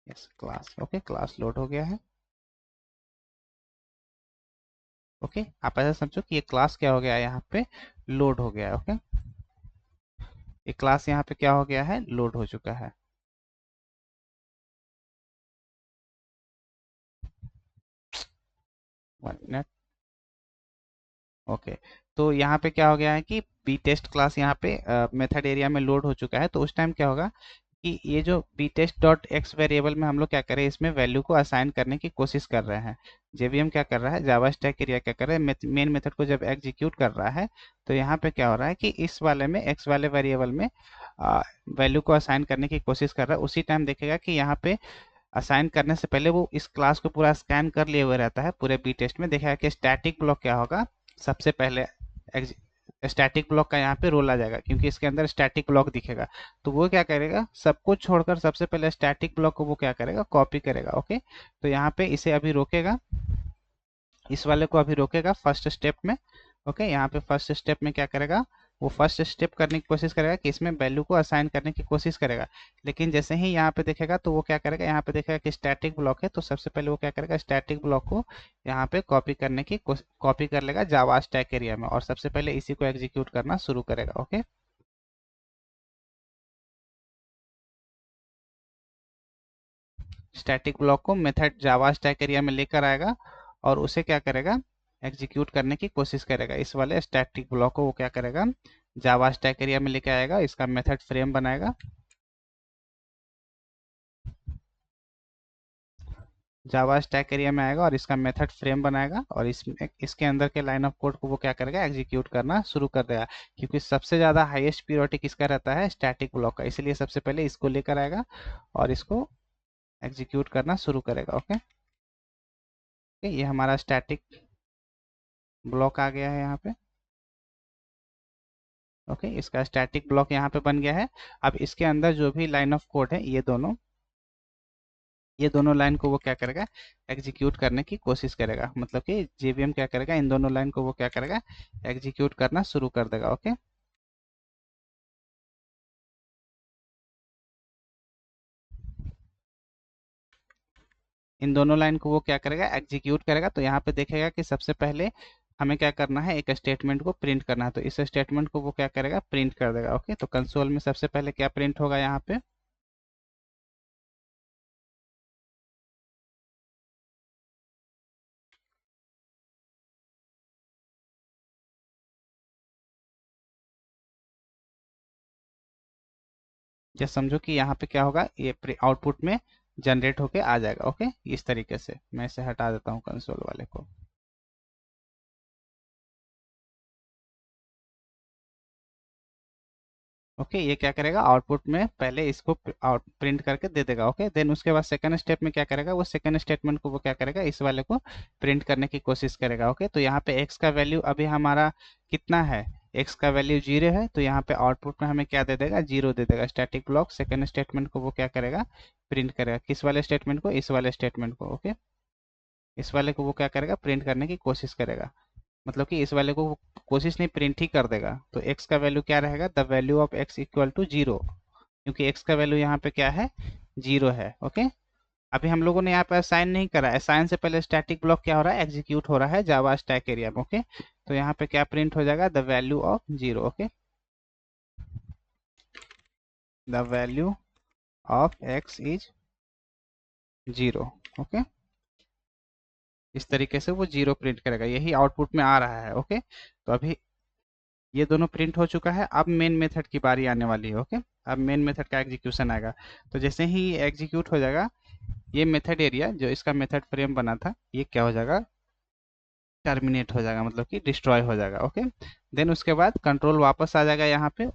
यस क्लास। ओके, क्लास लोड हो गया है। ओके, आप ऐसा समझो कि ये क्लास क्या हो गया है, यहाँ पे लोड हो गया है। ओके, ये क्लास यहाँ पे क्या हो गया है, लोड हो चुका है। One minute. ओके, तो यहाँ पे क्या हो गया है कि बी टेस्ट क्लास यहाँ पे मेथड एरिया में लोड हो चुका है, तो उस टाइम क्या होगा कि ये जो B test dot X variable में हम लोग क्या करें, इसमें वैल्यू को असाइन करने की कोशिश कर रहे हैं। जेवीएम क्या कर रहा है, जावा स्टैक एरिया क्या कर रहा है, मेन मेथड को जब एग्जीक्यूट कर रहा है, तो यहाँ पे क्या हो रहा है कि इस वाले में एक्स वाले वेरिएबल में वैल्यू को असाइन करने की कोशिश कर रहा है। उसी टाइम देखेगा कि यहाँ पे असाइन करने से पहले वो इस क्लास को पूरा स्कैन कर लिए हुए रहता है। पूरे बी टेस्ट में देखेगा कि स्टैटिक ब्लॉक क्या होगा, सबसे पहले स्टैटिक ब्लॉक का यहाँ पे रोल आ जाएगा, क्योंकि इसके अंदर स्टैटिक ब्लॉक दिखेगा। तो वो क्या करेगा, सब कुछ छोड़कर सबसे पहले स्टैटिक ब्लॉक को वो क्या करेगा, कॉपी करेगा। ओके, तो यहाँ पे इसे अभी रोकेगा, इस वाले को अभी रोकेगा फर्स्ट स्टेप में। ओके, यहाँ पे फर्स्ट स्टेप में क्या करेगा, वो फर्स्ट स्टेप करने की कोशिश करेगा कि इसमें वैल्यू को असाइन करने की कोशिश करेगा। लेकिन जैसे ही यहाँ पे देखेगा, तो वो क्या करेगा, यहाँ पे देखेगा कि स्टैटिक ब्लॉक है, तो सबसे पहले वो क्या करेगा, स्टैटिक ब्लॉक को यहाँ पे कॉपी कर लेगा जावा स्टैक एरिया में, और सबसे पहले इसी को एग्जीक्यूट करना शुरू करेगा। ओके, स्टैटिक ब्लॉक को मेथड जावा स्टैक एरिया में लेकर आएगा, और उसे क्या करेगा, एग्जीक्यूट करने की कोशिश करेगा। इस वाले स्टैटिक ब्लॉक को वो क्या करेगा, जावा स्टैक एरिया में लेके आएगा, इसका मेथड फ्रेम बनाएगा, जावा स्टैक एरिया में आएगा और इसका मेथड फ्रेम बनाएगा, और इसमें इसके अंदर के लाइन ऑफ कोड को वो क्या करेगा, एग्जीक्यूट करना शुरू कर देगा। क्योंकि सबसे ज़्यादा हाईएस्ट प्रियोरिटी किसका रहता है, स्टैटिक ब्लॉक का, इसलिए सबसे पहले इसको लेकर आएगा और इसको एग्जीक्यूट करना शुरू करेगा। ओके, ये हमारा स्टैटिक ब्लॉक आ गया है यहाँ पे। ओके, इसका स्टैटिक ब्लॉक यहाँ पे बन गया है। अब इसके अंदर जो भी लाइन ऑफ कोड है, ये दोनों लाइन को वो क्या करेगा, एग्जीक्यूट करने की कोशिश करेगा। मतलब कि जेवीएम क्या करेगा, इन दोनों लाइन को वो क्या करेगा, एग्जीक्यूट करना शुरू कर देगा। ओके, इन दोनों लाइन को वो क्या करेगा, एग्जीक्यूट करेगा। तो यहाँ पे देखेगा कि सबसे पहले हमें क्या करना है, एक स्टेटमेंट को प्रिंट करना है, तो इस स्टेटमेंट को वो क्या करेगा, प्रिंट कर देगा। ओके, तो कंसोल में सबसे पहले क्या प्रिंट होगा यहाँ पे, या समझो कि यहाँ पे क्या होगा, ये आउटपुट में जनरेट होके आ जाएगा। ओके, इस तरीके से मैं इसे हटा देता हूँ कंसोल वाले को। ओके, ये क्या करेगा, आउटपुट में पहले इसको आउट प्रिंट करके दे देगा। ओके, देन उसके बाद सेकंड स्टेप में क्या करेगा, वो सेकंड स्टेटमेंट को वो क्या करेगा, इस वाले को प्रिंट करने की कोशिश करेगा। ओके, तो यहाँ पे x का वैल्यू अभी हमारा कितना है, x का वैल्यू 0 है, तो यहाँ पे आउटपुट में हमें क्या दे देगा, 0 दे देगा। स्टैटिक ब्लॉक सेकंड स्टेटमेंट को वो क्या करेगा, प्रिंट करेगा। किस वाले स्टेटमेंट को, इस वाले स्टेटमेंट को। ओके, इस वाले को वो क्या करेगा, प्रिंट करने की कोशिश करेगा। मतलब कि इस वाले को वो कोशिश नहीं, प्रिंट ही कर देगा। तो x का वैल्यू क्या रहेगा, the value of x equal to 0, क्योंकि x का वैल्यू यहाँ पे क्या है, 0 है। ओके, अभी हम लोगों ने यहाँ पे असाइन नहीं करा है, असाइन से पहले स्टैटिक ब्लॉक क्या हो रहा है, एग्जीक्यूट हो रहा है जावा स्टैक एरिया में। ओके, तो यहाँ पे क्या प्रिंट हो जाएगा, the value of 0। Okay, the value of x is 0। Okay, इस तरीके से वो 0 प्रिंट करेगा, यही आउटपुट में आ रहा है। ओके, तो अभी ये दोनों प्रिंट हो चुका है। अब मेन मेथड की बारी आने वाली है। ओके, अब मेन मेथड का एग्जीक्यूशन आएगा। तो जैसे ही एग्जीक्यूट हो जाएगा, ये मेथड एरिया जो इसका मेथड फ्रेम बना था, ये क्या हो जाएगा, टर्मिनेट हो जाएगा, मतलब कि डिस्ट्रॉय हो जाएगा। ओके, देन उसके बाद कंट्रोल वापस आ जाएगा यहाँ पे।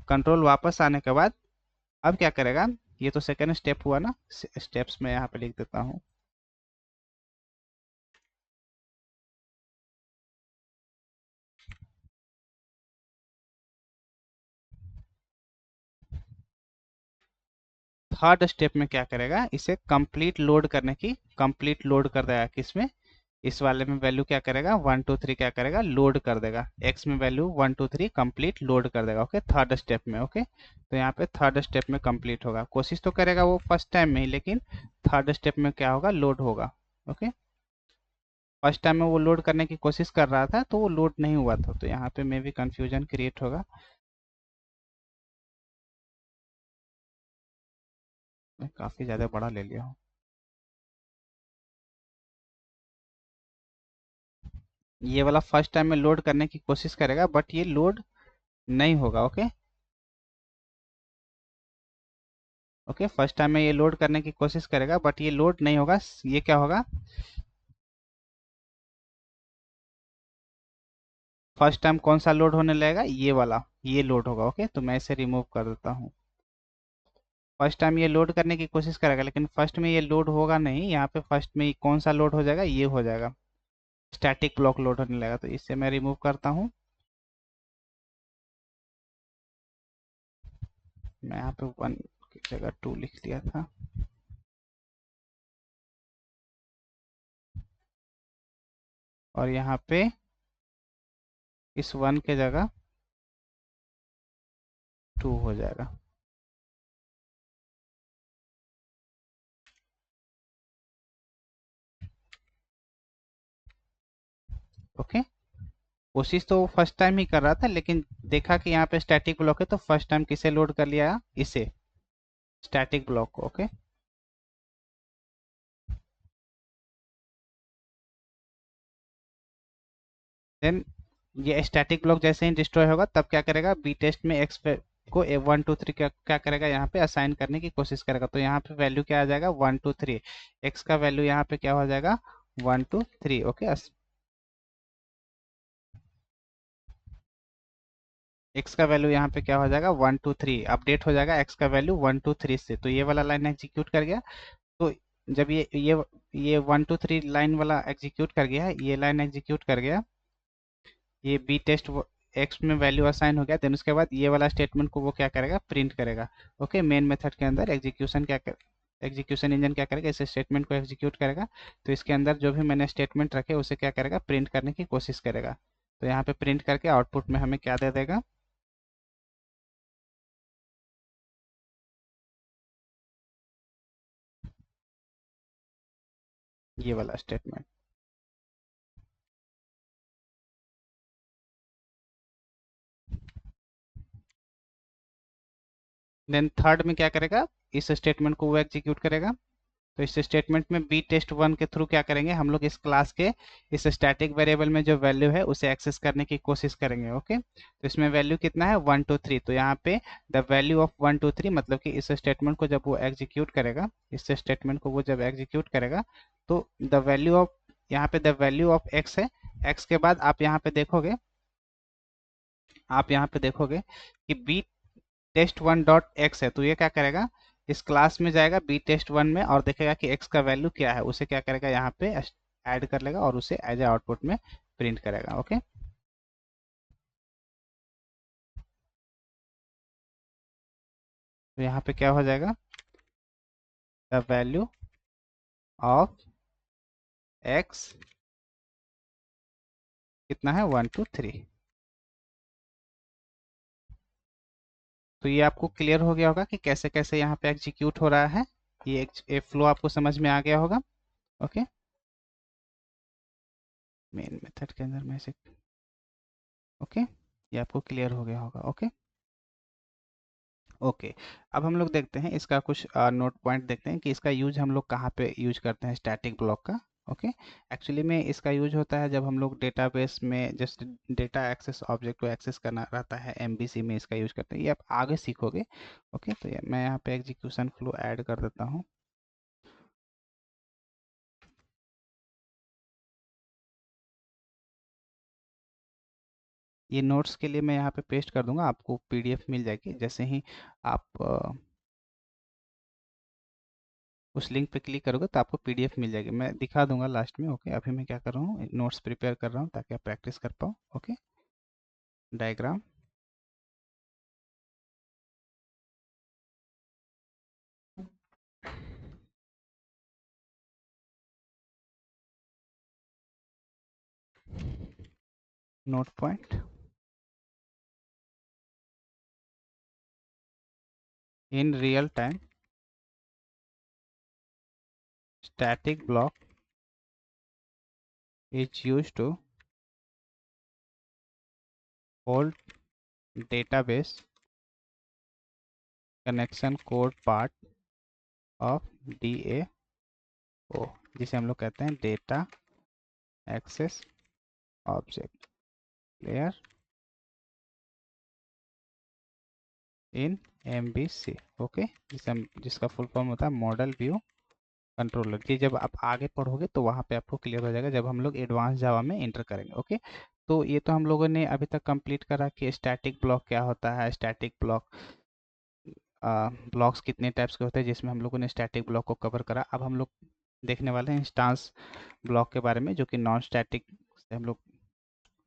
कंट्रोल वापस आने के बाद अब क्या करेगा, ये तो सेकेंड स्टेप हुआ ना, स्टेप्स में यहाँ पे लिख देता हूँ। थर्ड स्टेप में क्या करेगा, इसे कंप्लीट लोड करने की, कंप्लीट लोड कर देगा किसमें, इस वाले में वैल्यू क्या करेगा, 1 2 3 क्या करेगा, लोड कर देगा। एक्स में वैल्यू 1 2 3 कंप्लीट लोड कर देगा। ओके, थर्ड स्टेप में। ओके, तो यहाँ पे थर्ड स्टेप में कंप्लीट होगा। कोशिश तो करेगा वो फर्स्ट टाइम में ही, लेकिन थर्ड स्टेप में क्या होगा, लोड होगा। ओके, फर्स्ट टाइम में वो लोड करने की कोशिश कर रहा था तो वो लोड नहीं हुआ था, तो यहाँ पे मे भी कंफ्यूजन क्रिएट होगा। मैं काफ़ी ज़्यादा बड़ा ले लिया हूँ। ये वाला फर्स्ट टाइम में लोड करने की कोशिश करेगा, बट ये लोड नहीं होगा। ओके, ओके, फर्स्ट टाइम में ये लोड करने की कोशिश करेगा, बट ये लोड नहीं होगा। ये क्या होगा, फर्स्ट टाइम कौन सा लोड होने लगेगा, ये वाला, ये लोड होगा। ओके, तो मैं इसे रिमूव कर देता हूँ। फर्स्ट टाइम ये लोड करने की कोशिश करेगा, लेकिन फर्स्ट में ये लोड होगा नहीं। यहाँ पे फर्स्ट में कौन सा लोड हो जाएगा, ये हो जाएगा, स्टैटिक ब्लॉक लोड होने लगेगा। तो इससे मैं रिमूव करता हूँ। मैं यहाँ पे 1 की जगह 2 लिख दिया था। और यहाँ पे इस 1 के जगह 2 हो जाएगा। ओके, कोशिश तो फर्स्ट टाइम ही कर रहा था, लेकिन देखा कि यहाँ पे स्टैटिक ब्लॉक है, तो फर्स्ट टाइम किसे लोड कर लिया, इसे, स्टैटिक ब्लॉक को। ओके, देन ये स्टैटिक ब्लॉक जैसे ही डिस्ट्रॉय होगा, तब क्या करेगा, बी टेस्ट में एक्स को 1 2 3 क्या करेगा, यहाँ पे असाइन करने की कोशिश करेगा। तो यहाँ पे वैल्यू क्या आ जाएगा, 1 2 3। एक्स का वैल्यू यहाँ पे क्या हो जाएगा, 1 2 3। ओके, एक्स का वैल्यू यहाँ पे क्या हो जाएगा, 1 2 3 अपडेट हो जाएगा, एक्स का वैल्यू 1 2 3 से। तो ये वाला लाइन एग्जीक्यूट कर गया। तो जब ये 1 2 3 लाइन वाला एग्जीक्यूट कर गया है, ये लाइन एग्जीक्यूट कर गया, ये बी टेस्ट एक्स में वैल्यू असाइन हो गया, देन उसके बाद ये वाला स्टेटमेंट को वो क्या करेगा, प्रिंट करेगा। ओके, मेन मेथड के अंदर एग्जीक्यूशन एग्जीक्यूशन इंजन क्या करेगा, इस स्टेटमेंट को एग्जीक्यूट करेगा। तो इसके अंदर जो भी मैंने स्टेटमेंट रखे उसे क्या करेगा, प्रिंट करने की कोशिश करेगा। तो यहाँ पे प्रिंट करके आउटपुट में हमें क्या दे देगा, ये वाला स्टेटमेंट। देन थर्ड में क्या करेगा, इस स्टेटमेंट को वो एग्जीक्यूट करेगा। तो इस स्टेटमेंट में बी टेस्ट 1 के थ्रू क्या करेंगे, हम लोग इस क्लास के इस स्टैटिक वेरिएबल में जो वैल्यू है उसे एक्सेस करने की कोशिश करेंगे। ओके, तो इसमें वैल्यू कितना है, 1 2 3। तो यहाँ पे द वैल्यू ऑफ 1 2 3, मतलब कि इस स्टेटमेंट को जब वो एग्जीक्यूट करेगा, इस स्टेटमेंट को वो जब एग्जीक्यूट करेगा, तो द वैल्यू ऑफ, यहाँ पे द वैल्यू ऑफ एक्स है। एक्स के बाद आप यहाँ पे देखोगे, आप यहाँ पे देखोगे कि बी टेस्ट 1 डॉट एक्स है। तो ये क्या करेगा, इस क्लास में जाएगा बी टेस्ट 1 में और देखेगा कि एक्स का वैल्यू क्या है, उसे क्या करेगा, यहाँ पे ऐड कर लेगा और उसे एज ए आउटपुट में प्रिंट करेगा। ओके, तो यहाँ पे क्या हो जाएगा, द वैल्यू ऑफ एक्स कितना है, 1 2 3। तो ये आपको क्लियर हो गया होगा कि कैसे कैसे यहाँ पे एग्जीक्यूट हो रहा है। ये फ्लो आपको समझ में आ गया होगा। ओके, मेन मेथड के अंदर में से, ओके, ये आपको क्लियर हो गया होगा। ओके, ओके, अब हम लोग देखते हैं इसका कुछ नोट पॉइंट देखते हैं कि इसका यूज हम लोग कहाँ पे यूज करते हैं, स्टैटिक ब्लॉक का। ओके। एक्चुअली में इसका यूज होता है जब हम लोग डेटाबेस में जस्ट डेटा एक्सेस ऑब्जेक्ट को एक्सेस करना रहता है, एमबीसी में इसका यूज करते हैं, ये आप आगे सीखोगे। ओके, तो मैं यहाँ पे एग्जीक्यूशन फ्लो ऐड कर देता हूँ। ये नोट्स के लिए मैं यहाँ पे पेस्ट कर दूंगा, आपको पीडीएफ मिल जाएगी जैसे ही आप उस लिंक पे क्लिक करोगे तो आपको पीडीएफ मिल जाएगी, मैं दिखा दूंगा लास्ट में। ओके, अभी मैं क्या कर रहा हूँ, नोट्स प्रिपेयर कर रहा हूँ ताकि आप प्रैक्टिस कर पाओ। Okay, diagram, note point, in real time static block is used to hold database connection code part of DAO, जिसे हम लोग कहते हैं data access object layer in MVC। Okay, जिसका फुल फॉर्म होता है मॉडल व्यू कंट्रोलर। ये जब आप आगे पढ़ोगे तो वहाँ पे आपको क्लियर हो जाएगा जब हम लोग एडवांस जावा में इंटर करेंगे। ओके, तो ये तो हम लोगों ने अभी तक कंप्लीट करा कि स्टैटिक ब्लॉक क्या होता है, स्टैटिक ब्लॉक ब्लॉक्स कितने टाइप्स के होते हैं, जिसमें हम लोगों ने स्टैटिक ब्लॉक को कवर करा। अब हम लोग देखने वाले हैं इंस्टांस ब्लॉक के बारे में, जो कि नॉन स्टैटिक से हम लोग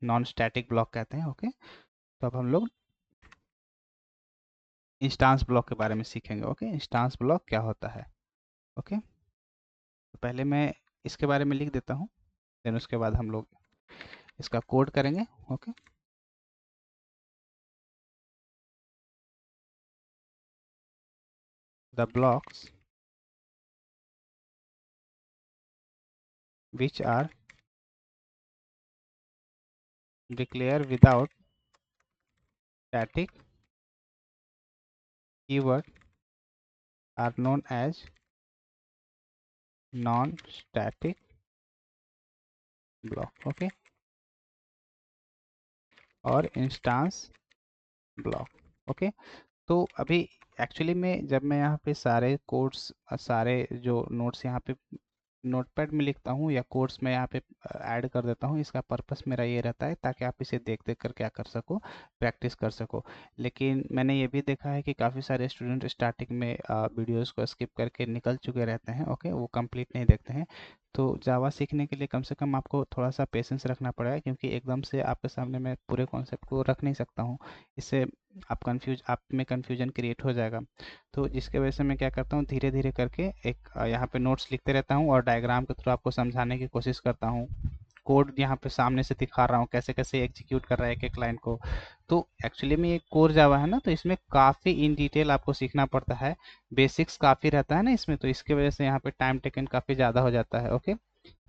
नॉन स्टैटिक ब्लॉक कहते हैं। ओके, तो अब हम लोग इंस्टांस ब्लॉक के बारे में सीखेंगे। ओके, इंस्टांस ब्लॉक क्या होता है। ओके, तो पहले मैं इसके बारे में लिख देता हूँ, देन उसके बाद हम लोग इसका कोड करेंगे। ओके, the blocks which are declared without static keyword are known as non-static block। Okay, और इंस्टांस ब्लॉक। ओके, तो अभी एक्चुअली में जब मैं यहाँ पे सारे कोड्स, सारे जो नोट्स यहाँ पे नोटपैड में लिखता हूँ या कोड्स में यहाँ पे ऐड कर देता हूँ, इसका पर्पस मेरा ये रहता है ताकि आप इसे देख देख कर क्या कर सको, प्रैक्टिस कर सको। लेकिन मैंने ये भी देखा है कि काफ़ी सारे स्टूडेंट स्टार्टिंग में वीडियोस को स्किप करके निकल चुके रहते हैं। ओके, वो कंप्लीट नहीं देखते हैं। तो जावा सीखने के लिए कम से कम आपको थोड़ा सा पेशेंस रखना पड़ेगा, क्योंकि एकदम से आपके सामने मैं पूरे कॉन्सेप्ट को रख नहीं सकता हूँ। इससे आप में कन्फ्यूजन क्रिएट हो जाएगा। तो जिसके वजह से मैं क्या करता हूँ, धीरे धीरे करके एक यहाँ पे नोट्स लिखते रहता हूँ और डायग्राम के थ्रू आपको समझाने की कोशिश करता हूँ। कोड यहाँ पे सामने से दिखा रहा हूँ कैसे कैसे एग्जीक्यूट कर रहा है एक एक लाइन को। तो एक्चुअली में ये कोर जावा है ना, तो इसमें काफ़ी इन डिटेल आपको सीखना पड़ता है, बेसिक्स काफ़ी रहता है ना इसमें, तो इसके वजह से यहाँ पे टाइम टेकन काफ़ी ज़्यादा हो जाता है। ओके,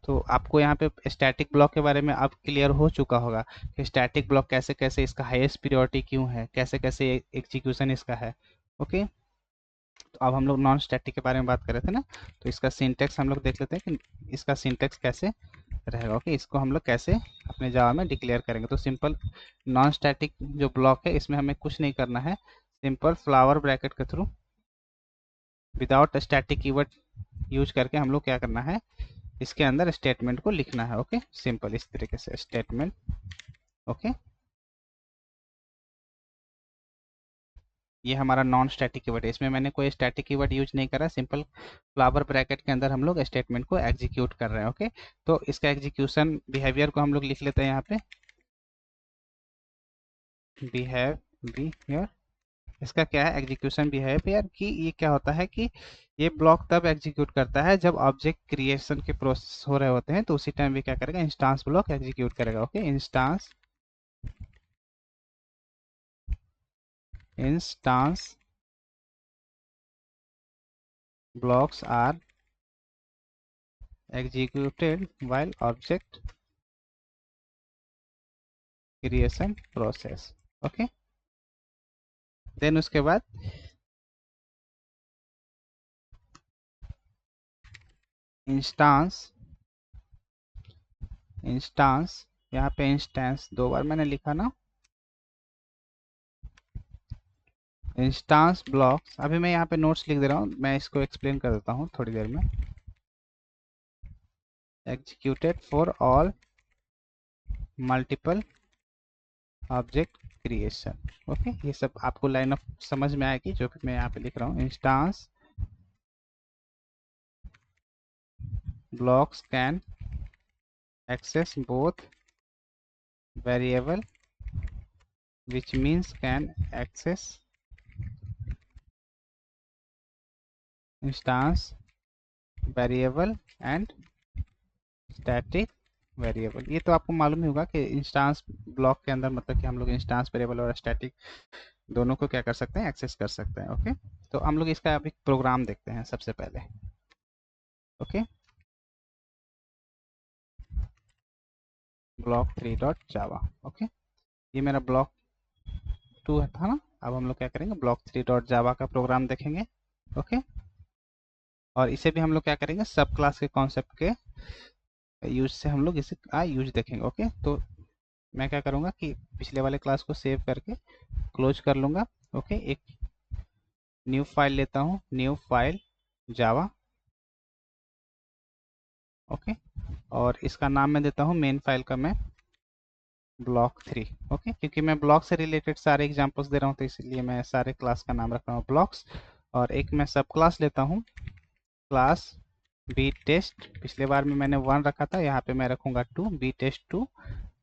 तो आपको यहाँ पे स्टैटिक ब्लॉक के बारे में अब क्लियर हो चुका होगा कि स्टैटिक ब्लॉक कैसे कैसे, इसका हाईएस्ट प्रायोरिटी क्यों है, कैसे कैसे एग्जीक्यूशन इसका है। ओके, तो अब हम लोग नॉन स्टैटिक के बारे में बात कर रहे थे ना, तो इसका सिंटेक्स हम लोग देख लेते हैं कि इसका सिंटेक्स कैसे रहेगा। ओके, इसको हम लोग कैसे अपने जावा में डिक्लेयर करेंगे। तो सिंपल नॉन स्टैटिक जो ब्लॉक है इसमें हमें कुछ नहीं करना है, सिंपल फ्लावर ब्रैकेट के through without static keyword use करके हम लोग क्या करना है, इसके अंदर स्टेटमेंट को लिखना है। ओके, सिंपल इस तरीके से स्टेटमेंट। ओके, ये हमारा नॉन स्टैटिक कीवर्ड है, इसमें मैंने कोई स्टैटिक कीवर्ड यूज नहीं करा, सिंपल फ्लावर ब्रैकेट के अंदर हम लोग स्टेटमेंट को एग्जीक्यूट कर रहे हैं। ओके, तो इसका एग्जीक्यूशन बिहेवियर को हम लोग लिख लेते हैं यहाँ पे, बिहेवियर। इसका क्या है, एग्जीक्यूशन बिहेवियर, कि ये क्या होता है कि ये ब्लॉक तब एग्जीक्यूट करता है जब ऑब्जेक्ट क्रिएशन के प्रोसेस हो रहे होते हैं, तो उसी टाइम भी क्या करेगा, इंस्टांस ब्लॉक एग्जीक्यूट करेगा। Okay, instance blocks are executed while object creation process। Okay, then उसके बाद इंस्टांस इंस्टांस, यहाँ पे इंस्टेंस 2 बार मैंने लिखा ना, इंस्टांस ब्लॉक्स। अभी मैं यहाँ पे नोट्स लिख दे रहा हूँ, मैं इसको एक्सप्लेन कर देता हूँ थोड़ी देर में। Executed for all multiple object creation. Okay, ये सब आपको लाइन ऑफ समझ में आएगी जो कि मैं यहाँ पे लिख रहा हूँ। Instance blocks can access both variable, which means can access instance variable and static variable. ये तो आपको मालूम ही होगा कि इंस्टांस ब्लॉक के अंदर मतलब कि हम लोग इंस्टांस वेरिएबल और स्टैटिक दोनों को क्या कर सकते हैं, एक्सेस कर सकते हैं। ओके, तो हम लोग इसका अभी प्रोग्राम देखते हैं सबसे पहले। Okay, block3.java। ओके, ये मेरा ब्लॉक 2 था ना। अब हम लोग क्या करेंगे, block3.java का प्रोग्राम देखेंगे। ओके, और इसे भी हम लोग क्या करेंगे, सब क्लास के कॉन्सेप्ट के यूज से हम लोग इसे यूज देखेंगे। ओके, तो मैं क्या करूंगा कि पिछले वाले क्लास को सेव करके क्लोज कर लूंगा। ओके, एक न्यू फाइल लेता हूँ, न्यू फाइल जावा। ओके, और इसका नाम मैं देता हूँ मेन फाइल का मैं block3। ओके, क्योंकि मैं ब्लॉक से रिलेटेड सारे एग्जांपल्स दे रहा हूँ तो इसलिए मैं सारे क्लास का नाम रख रहा हूँ ब्लॉक्स। और एक मैं सब क्लास लेता हूँ, क्लास बी टेस्ट। पिछले बार में मैंने 1 रखा था, यहाँ पे मैं रखूंगा 2, बी टेस्ट 2।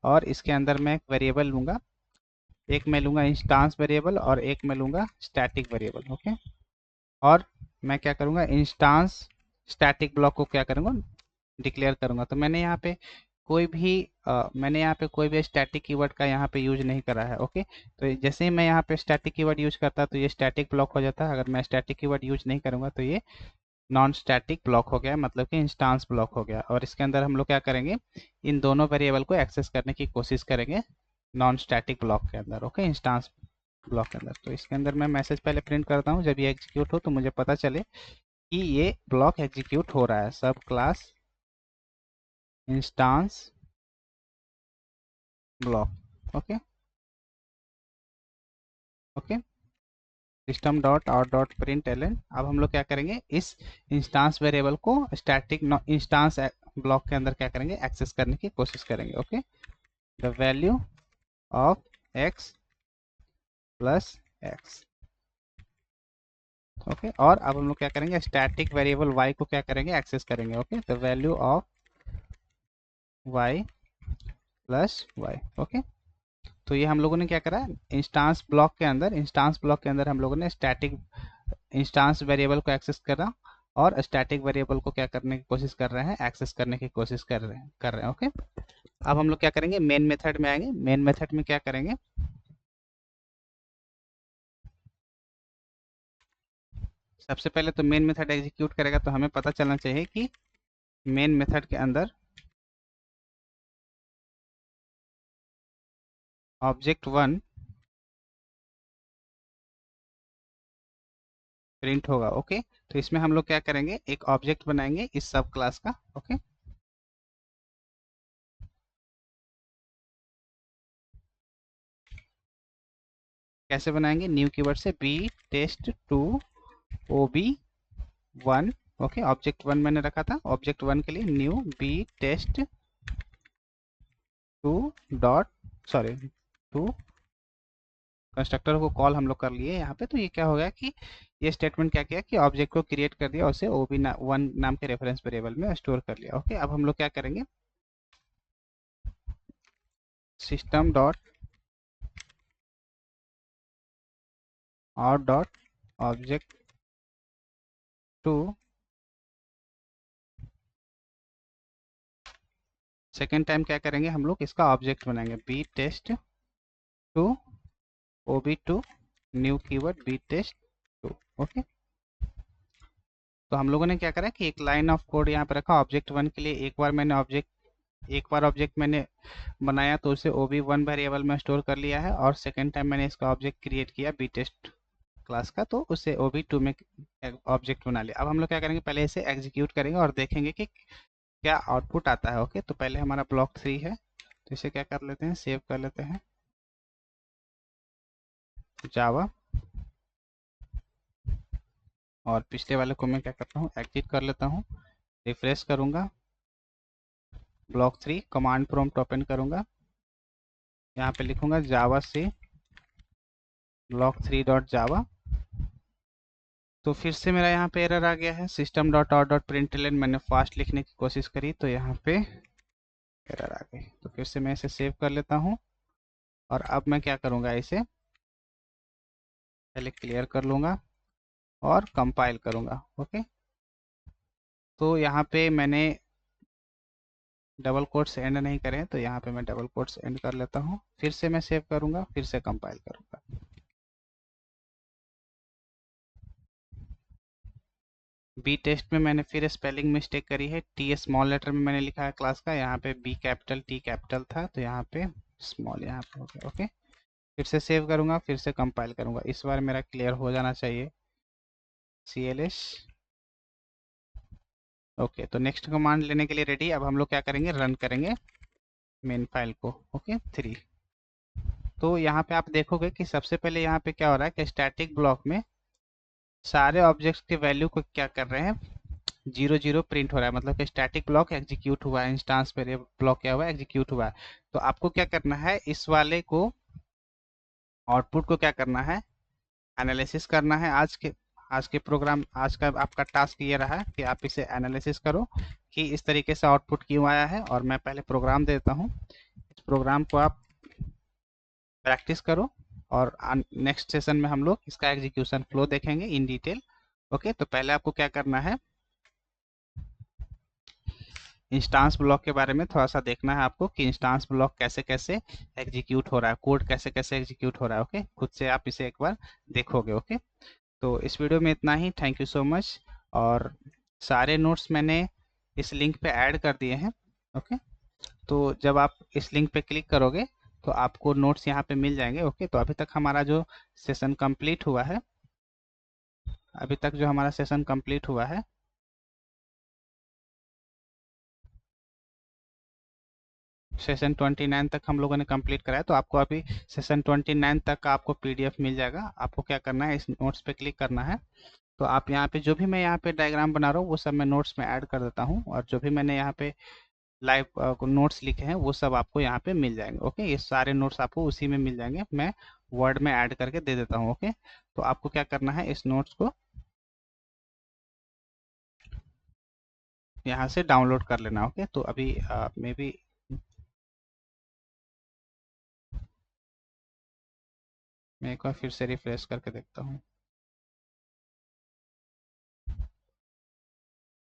और इसके अंदर मैं एक वेरिएबल लूंगा, एक मैं लूंगा इंस्टांस वेरिएबल और एक मैं लूंगा स्टैटिक वेरिएबल। ओके, और मैं क्या करूंगा, इंस्टांस स्टैटिक ब्लॉक को क्या करूंगा, डिक्लेयर करूंगा। तो मैंने यहाँ पे कोई भी स्टैटिक कीवर्ड का यहाँ पे यूज नहीं करा है। ओके, तो जैसे ही मैं यहाँ पे स्टैटिक कीवर्ड यूज करता तो ये स्टैटिक ब्लॉक हो जाता है। अगर मैं स्टैटिक कीवर्ड यूज नहीं करूंगा तो ये नॉन स्टैटिक ब्लॉक हो गया, मतलब कि इंस्टांस ब्लॉक हो गया। और इसके अंदर हम लोग क्या करेंगे, इन दोनों वेरिएबल को एक्सेस करने की कोशिश करेंगे नॉन स्टैटिक ब्लॉक के अंदर। ओके, इंस्टांस ब्लॉक के अंदर। तो इसके अंदर मैं मैसेज पहले प्रिंट करता हूँ, जब ये एग्जीक्यूट हो तो मुझे पता चले कि ये ब्लॉक एग्जीक्यूट हो रहा है। Sub class instance block. Okay, okay, system dot out dot print L N. अब हम लोग क्या करेंगे, इस इंस्टांस वेरिएबल को स्टैटिक इंस्टांस ब्लॉक के अंदर क्या करेंगे, एक्सेस करने की कोशिश करेंगे। ओके, the value of X plus X. Okay, और अब हम लोग क्या करेंगे, स्टैटिक वेरिएबल y को क्या करेंगे, एक्सेस करेंगे। ओके, the value of y plus y। Okay, तो ये हम लोगों ने क्या करा, इंस्टांस ब्लॉक के अंदर हम लोगों ने स्टैटिक इंस्टांस वेरिएबल को एक्सेस करा और स्टैटिक वेरिएबल को क्या करने की कोशिश कर रहे हैं, एक्सेस करने की कोशिश कर रहे हैं। ओके, अब हम लोग क्या करेंगे, मेन मेथड में आएंगे। मेन मेथड में क्या करेंगे, सबसे पहले तो मेन मेथड एग्जीक्यूट करेगा तो हमें पता चलना चाहिए कि मेन मेथड के अंदर ऑब्जेक्ट 1 प्रिंट होगा। ओके, तो इसमें हम लोग क्या करेंगे, एक ऑब्जेक्ट बनाएंगे इस सब क्लास का। ओके, कैसे बनाएंगे, न्यू कीवर्ड से B test two O B 1। Okay, object 1 मैंने रखा था, ऑब्जेक्ट 1 के लिए new B test 2 dot sorry 2 constructor को कॉल हम लोग कर लिए यहाँ पे। तो ये क्या हो गया कि ये स्टेटमेंट क्या किया कि ऑब्जेक्ट को क्रिएट कर दिया और उसे OB1 नाम के रेफरेंस वेरिएबल में स्टोर कर लिया। ओके, अब हम लोग क्या करेंगे, system dot out dot object 2 second time क्या करेंगे, हम लोग इसका ऑब्जेक्ट बनाएंगे B test 2 OB2 new keyword B test 2। Okay, तो हम लोगों ने क्या करा कि एक लाइन ऑफ कोड यहाँ पे रखा ऑब्जेक्ट 1 के लिए। एक बार ऑब्जेक्ट मैंने बनाया तो उसे OB1 वेरिएबल में स्टोर कर लिया है, और सेकेंड टाइम मैंने इसका ऑब्जेक्ट क्रिएट किया बी टेस्ट क्लास का तो उसे OB2 में ऑब्जेक्ट बना लिया। अब हम लोग क्या करेंगे, पहले इसे एग्जीक्यूट करेंगे और देखेंगे कि क्या आउटपुट आता है। ओके, तो पहले हमारा ब्लॉक 3 है, तो इसे क्या कर लेते हैं, सेव कर लेते हैं जावा, और पिछले वाले को मैं क्या करता हूँ, एग्जिट कर लेता हूँ, रिफ्रेश करूँगा, ब्लॉक 3 कमांड प्रॉम्प्ट ओपन करूँगा, यहाँ पे लिखूँगा जावा से ब्लॉक 3 डॉट जावा। तो फिर से मेरा यहाँ पे एरर आ गया है, system dot out dot println, मैंने फास्ट लिखने की कोशिश करी तो यहाँ पे एरर आ गई। तो फिर से मैं इसे सेव कर लेता हूँ, और अब मैं क्या करूँगा, इसे पहले क्लियर कर लूँगा और कंपाइल करूँगा। ओके, तो यहाँ पे मैंने डबल कोट्स एंड नहीं करे, तो यहाँ पे मैं डबल कोट्स एंड कर लेता हूँ, फिर से मैं सेव करूँगा, फिर से कंपाइल करूँगा। बी टेस्ट में मैंने फिर स्पेलिंग मिस्टेक करी है, टी स्मॉल लेटर में मैंने लिखा है क्लास का, यहाँ पे बी कैपिटल टी कैपिटल था, तो यहाँ पे स्मॉल यहाँ पे हो गया। ओके, फिर से सेव करूँगा, फिर से कंपाइल करूँगा, इस बार मेरा क्लियर हो जाना चाहिए, CLS। ओके, तो नेक्स्ट कमांड लेने के लिए रेडी। अब हम लोग क्या करेंगे, रन करेंगे मेन फाइल को। ओके 3, तो यहाँ पे आप देखोगे कि सबसे पहले यहाँ पे क्या हो रहा है कि स्टैटिक ब्लॉक में सारे ऑब्जेक्ट्स के वैल्यू को क्या कर रहे हैं, 0 0 प्रिंट हो रहा है, मतलब कि स्टैटिक ब्लॉक एग्जीक्यूट हुआ है, इंस्टेंस वेरिएबल ब्लॉक क्या हुआ है, एग्जीक्यूट हुआ है। तो आपको क्या करना है, इस वाले को आउटपुट को क्या करना है, एनालिसिस करना है। आज के प्रोग्राम, आज का आपका टास्क ये रहा है कि आप इसे एनालिसिस करो कि इस तरीके से आउटपुट क्यों आया है, और मैं पहले प्रोग्राम देता हूँ, इस प्रोग्राम को आप प्रैक्टिस करो, और नेक्स्ट सेशन में हम लोग इसका एग्जीक्यूशन फ्लो देखेंगे इन डिटेल। ओके, तो पहले आपको क्या करना है, इंस्टांस ब्लॉक के बारे में थोड़ा सा देखना है आपको कि इंस्टांस ब्लॉक कैसे कैसे एग्जीक्यूट हो रहा है, कोड कैसे कैसे एग्जीक्यूट हो रहा है। ओके, खुद से आप इसे एक बार देखोगे। ओके, तो इस वीडियो में इतना ही, थैंक यू सो मच। और सारे नोट्स मैंने इस लिंक पे ऐड कर दिए हैं। ओके, तो जब आप इस लिंक पे क्लिक करोगे तो आपको नोट्स यहाँ पे मिल जाएंगे। ओके, तो अभी तक हमारा जो सेशन कंप्लीट हुआ है, अभी तक जो हमारा सेशन कंप्लीट हुआ है, सेशन 29 तक हम लोगों ने कंप्लीट कराया, तो आपको अभी सेशन 29 तक का आपको PDF मिल जाएगा। आपको क्या करना है, इस नोट्स पे क्लिक करना है, तो आप यहाँ पे जो भी मैं यहाँ पे डायग्राम बना रहा हूँ वो सब मैं नोट्स में ऐड कर देता हूँ, और जो भी मैंने यहाँ पे लाइव नोट्स लिखे हैं वो सब आपको यहाँ पे मिल जाएंगे। ओके, ये सारे नोट्स आपको उसी में मिल जाएंगे, मैं वर्ड में ऐड करके दे देता हूँ। ओके, तो आपको क्या करना है, इस नोट्स को यहाँ से डाउनलोड कर लेना। ओके, तो अभी मे बी मैं एक बार फिर से रिफ्रेश करके देखता हूँ,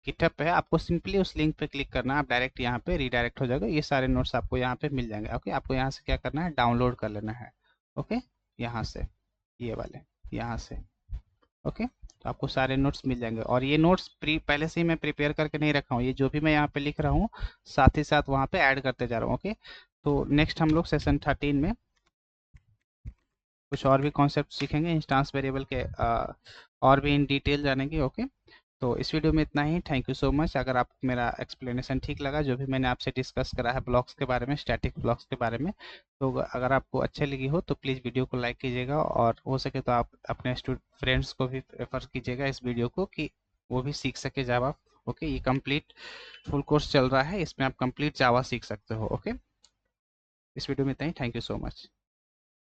गिटहब पे है, आपको सिंपली उस लिंक पे क्लिक करना है, आप डायरेक्ट यहाँ पे रीडायरेक्ट हो जाएगा, ये सारे नोट्स आपको यहाँ पे मिल जाएंगे। ओके, आपको यहाँ से क्या करना है, डाउनलोड कर लेना है। ओके, यहाँ से, ये वाले यहाँ से। ओके, तो आपको सारे नोट्स मिल जाएंगे, और ये नोट्स पहले से ही मैं प्रिपेयर करके नहीं रखा हूँ, ये जो भी मैं यहाँ पे लिख रहा हूँ साथ ही साथ वहाँ पे ऐड करते जा रहा हूँ। ओके, तो नेक्स्ट हम लोग सेशन 13 में कुछ और भी कॉन्सेप्ट सीखेंगे, इंस्टांस वेरिएबल के और भी इन डिटेल जानेंगे। ओके, तो इस वीडियो में इतना ही, थैंक यू सो मच। अगर आपको मेरा एक्सप्लेनेशन ठीक लगा, जो भी मैंने आपसे डिस्कस करा है ब्लॉक्स के बारे में, स्टैटिक ब्लॉक्स के बारे में, तो अगर आपको अच्छे लगी हो तो प्लीज़ वीडियो को लाइक कीजिएगा, और हो सके तो आप अपने फ्रेंड्स को भी रेफर कीजिएगा इस वीडियो को, कि वो भी सीख सके जावा। ओके, ये कंप्लीट फुल कोर्स चल रहा है, इसमें आप कंप्लीट जावा सीख सकते हो। ओके, इस वीडियो में इतना ही, थैंक यू सो मच।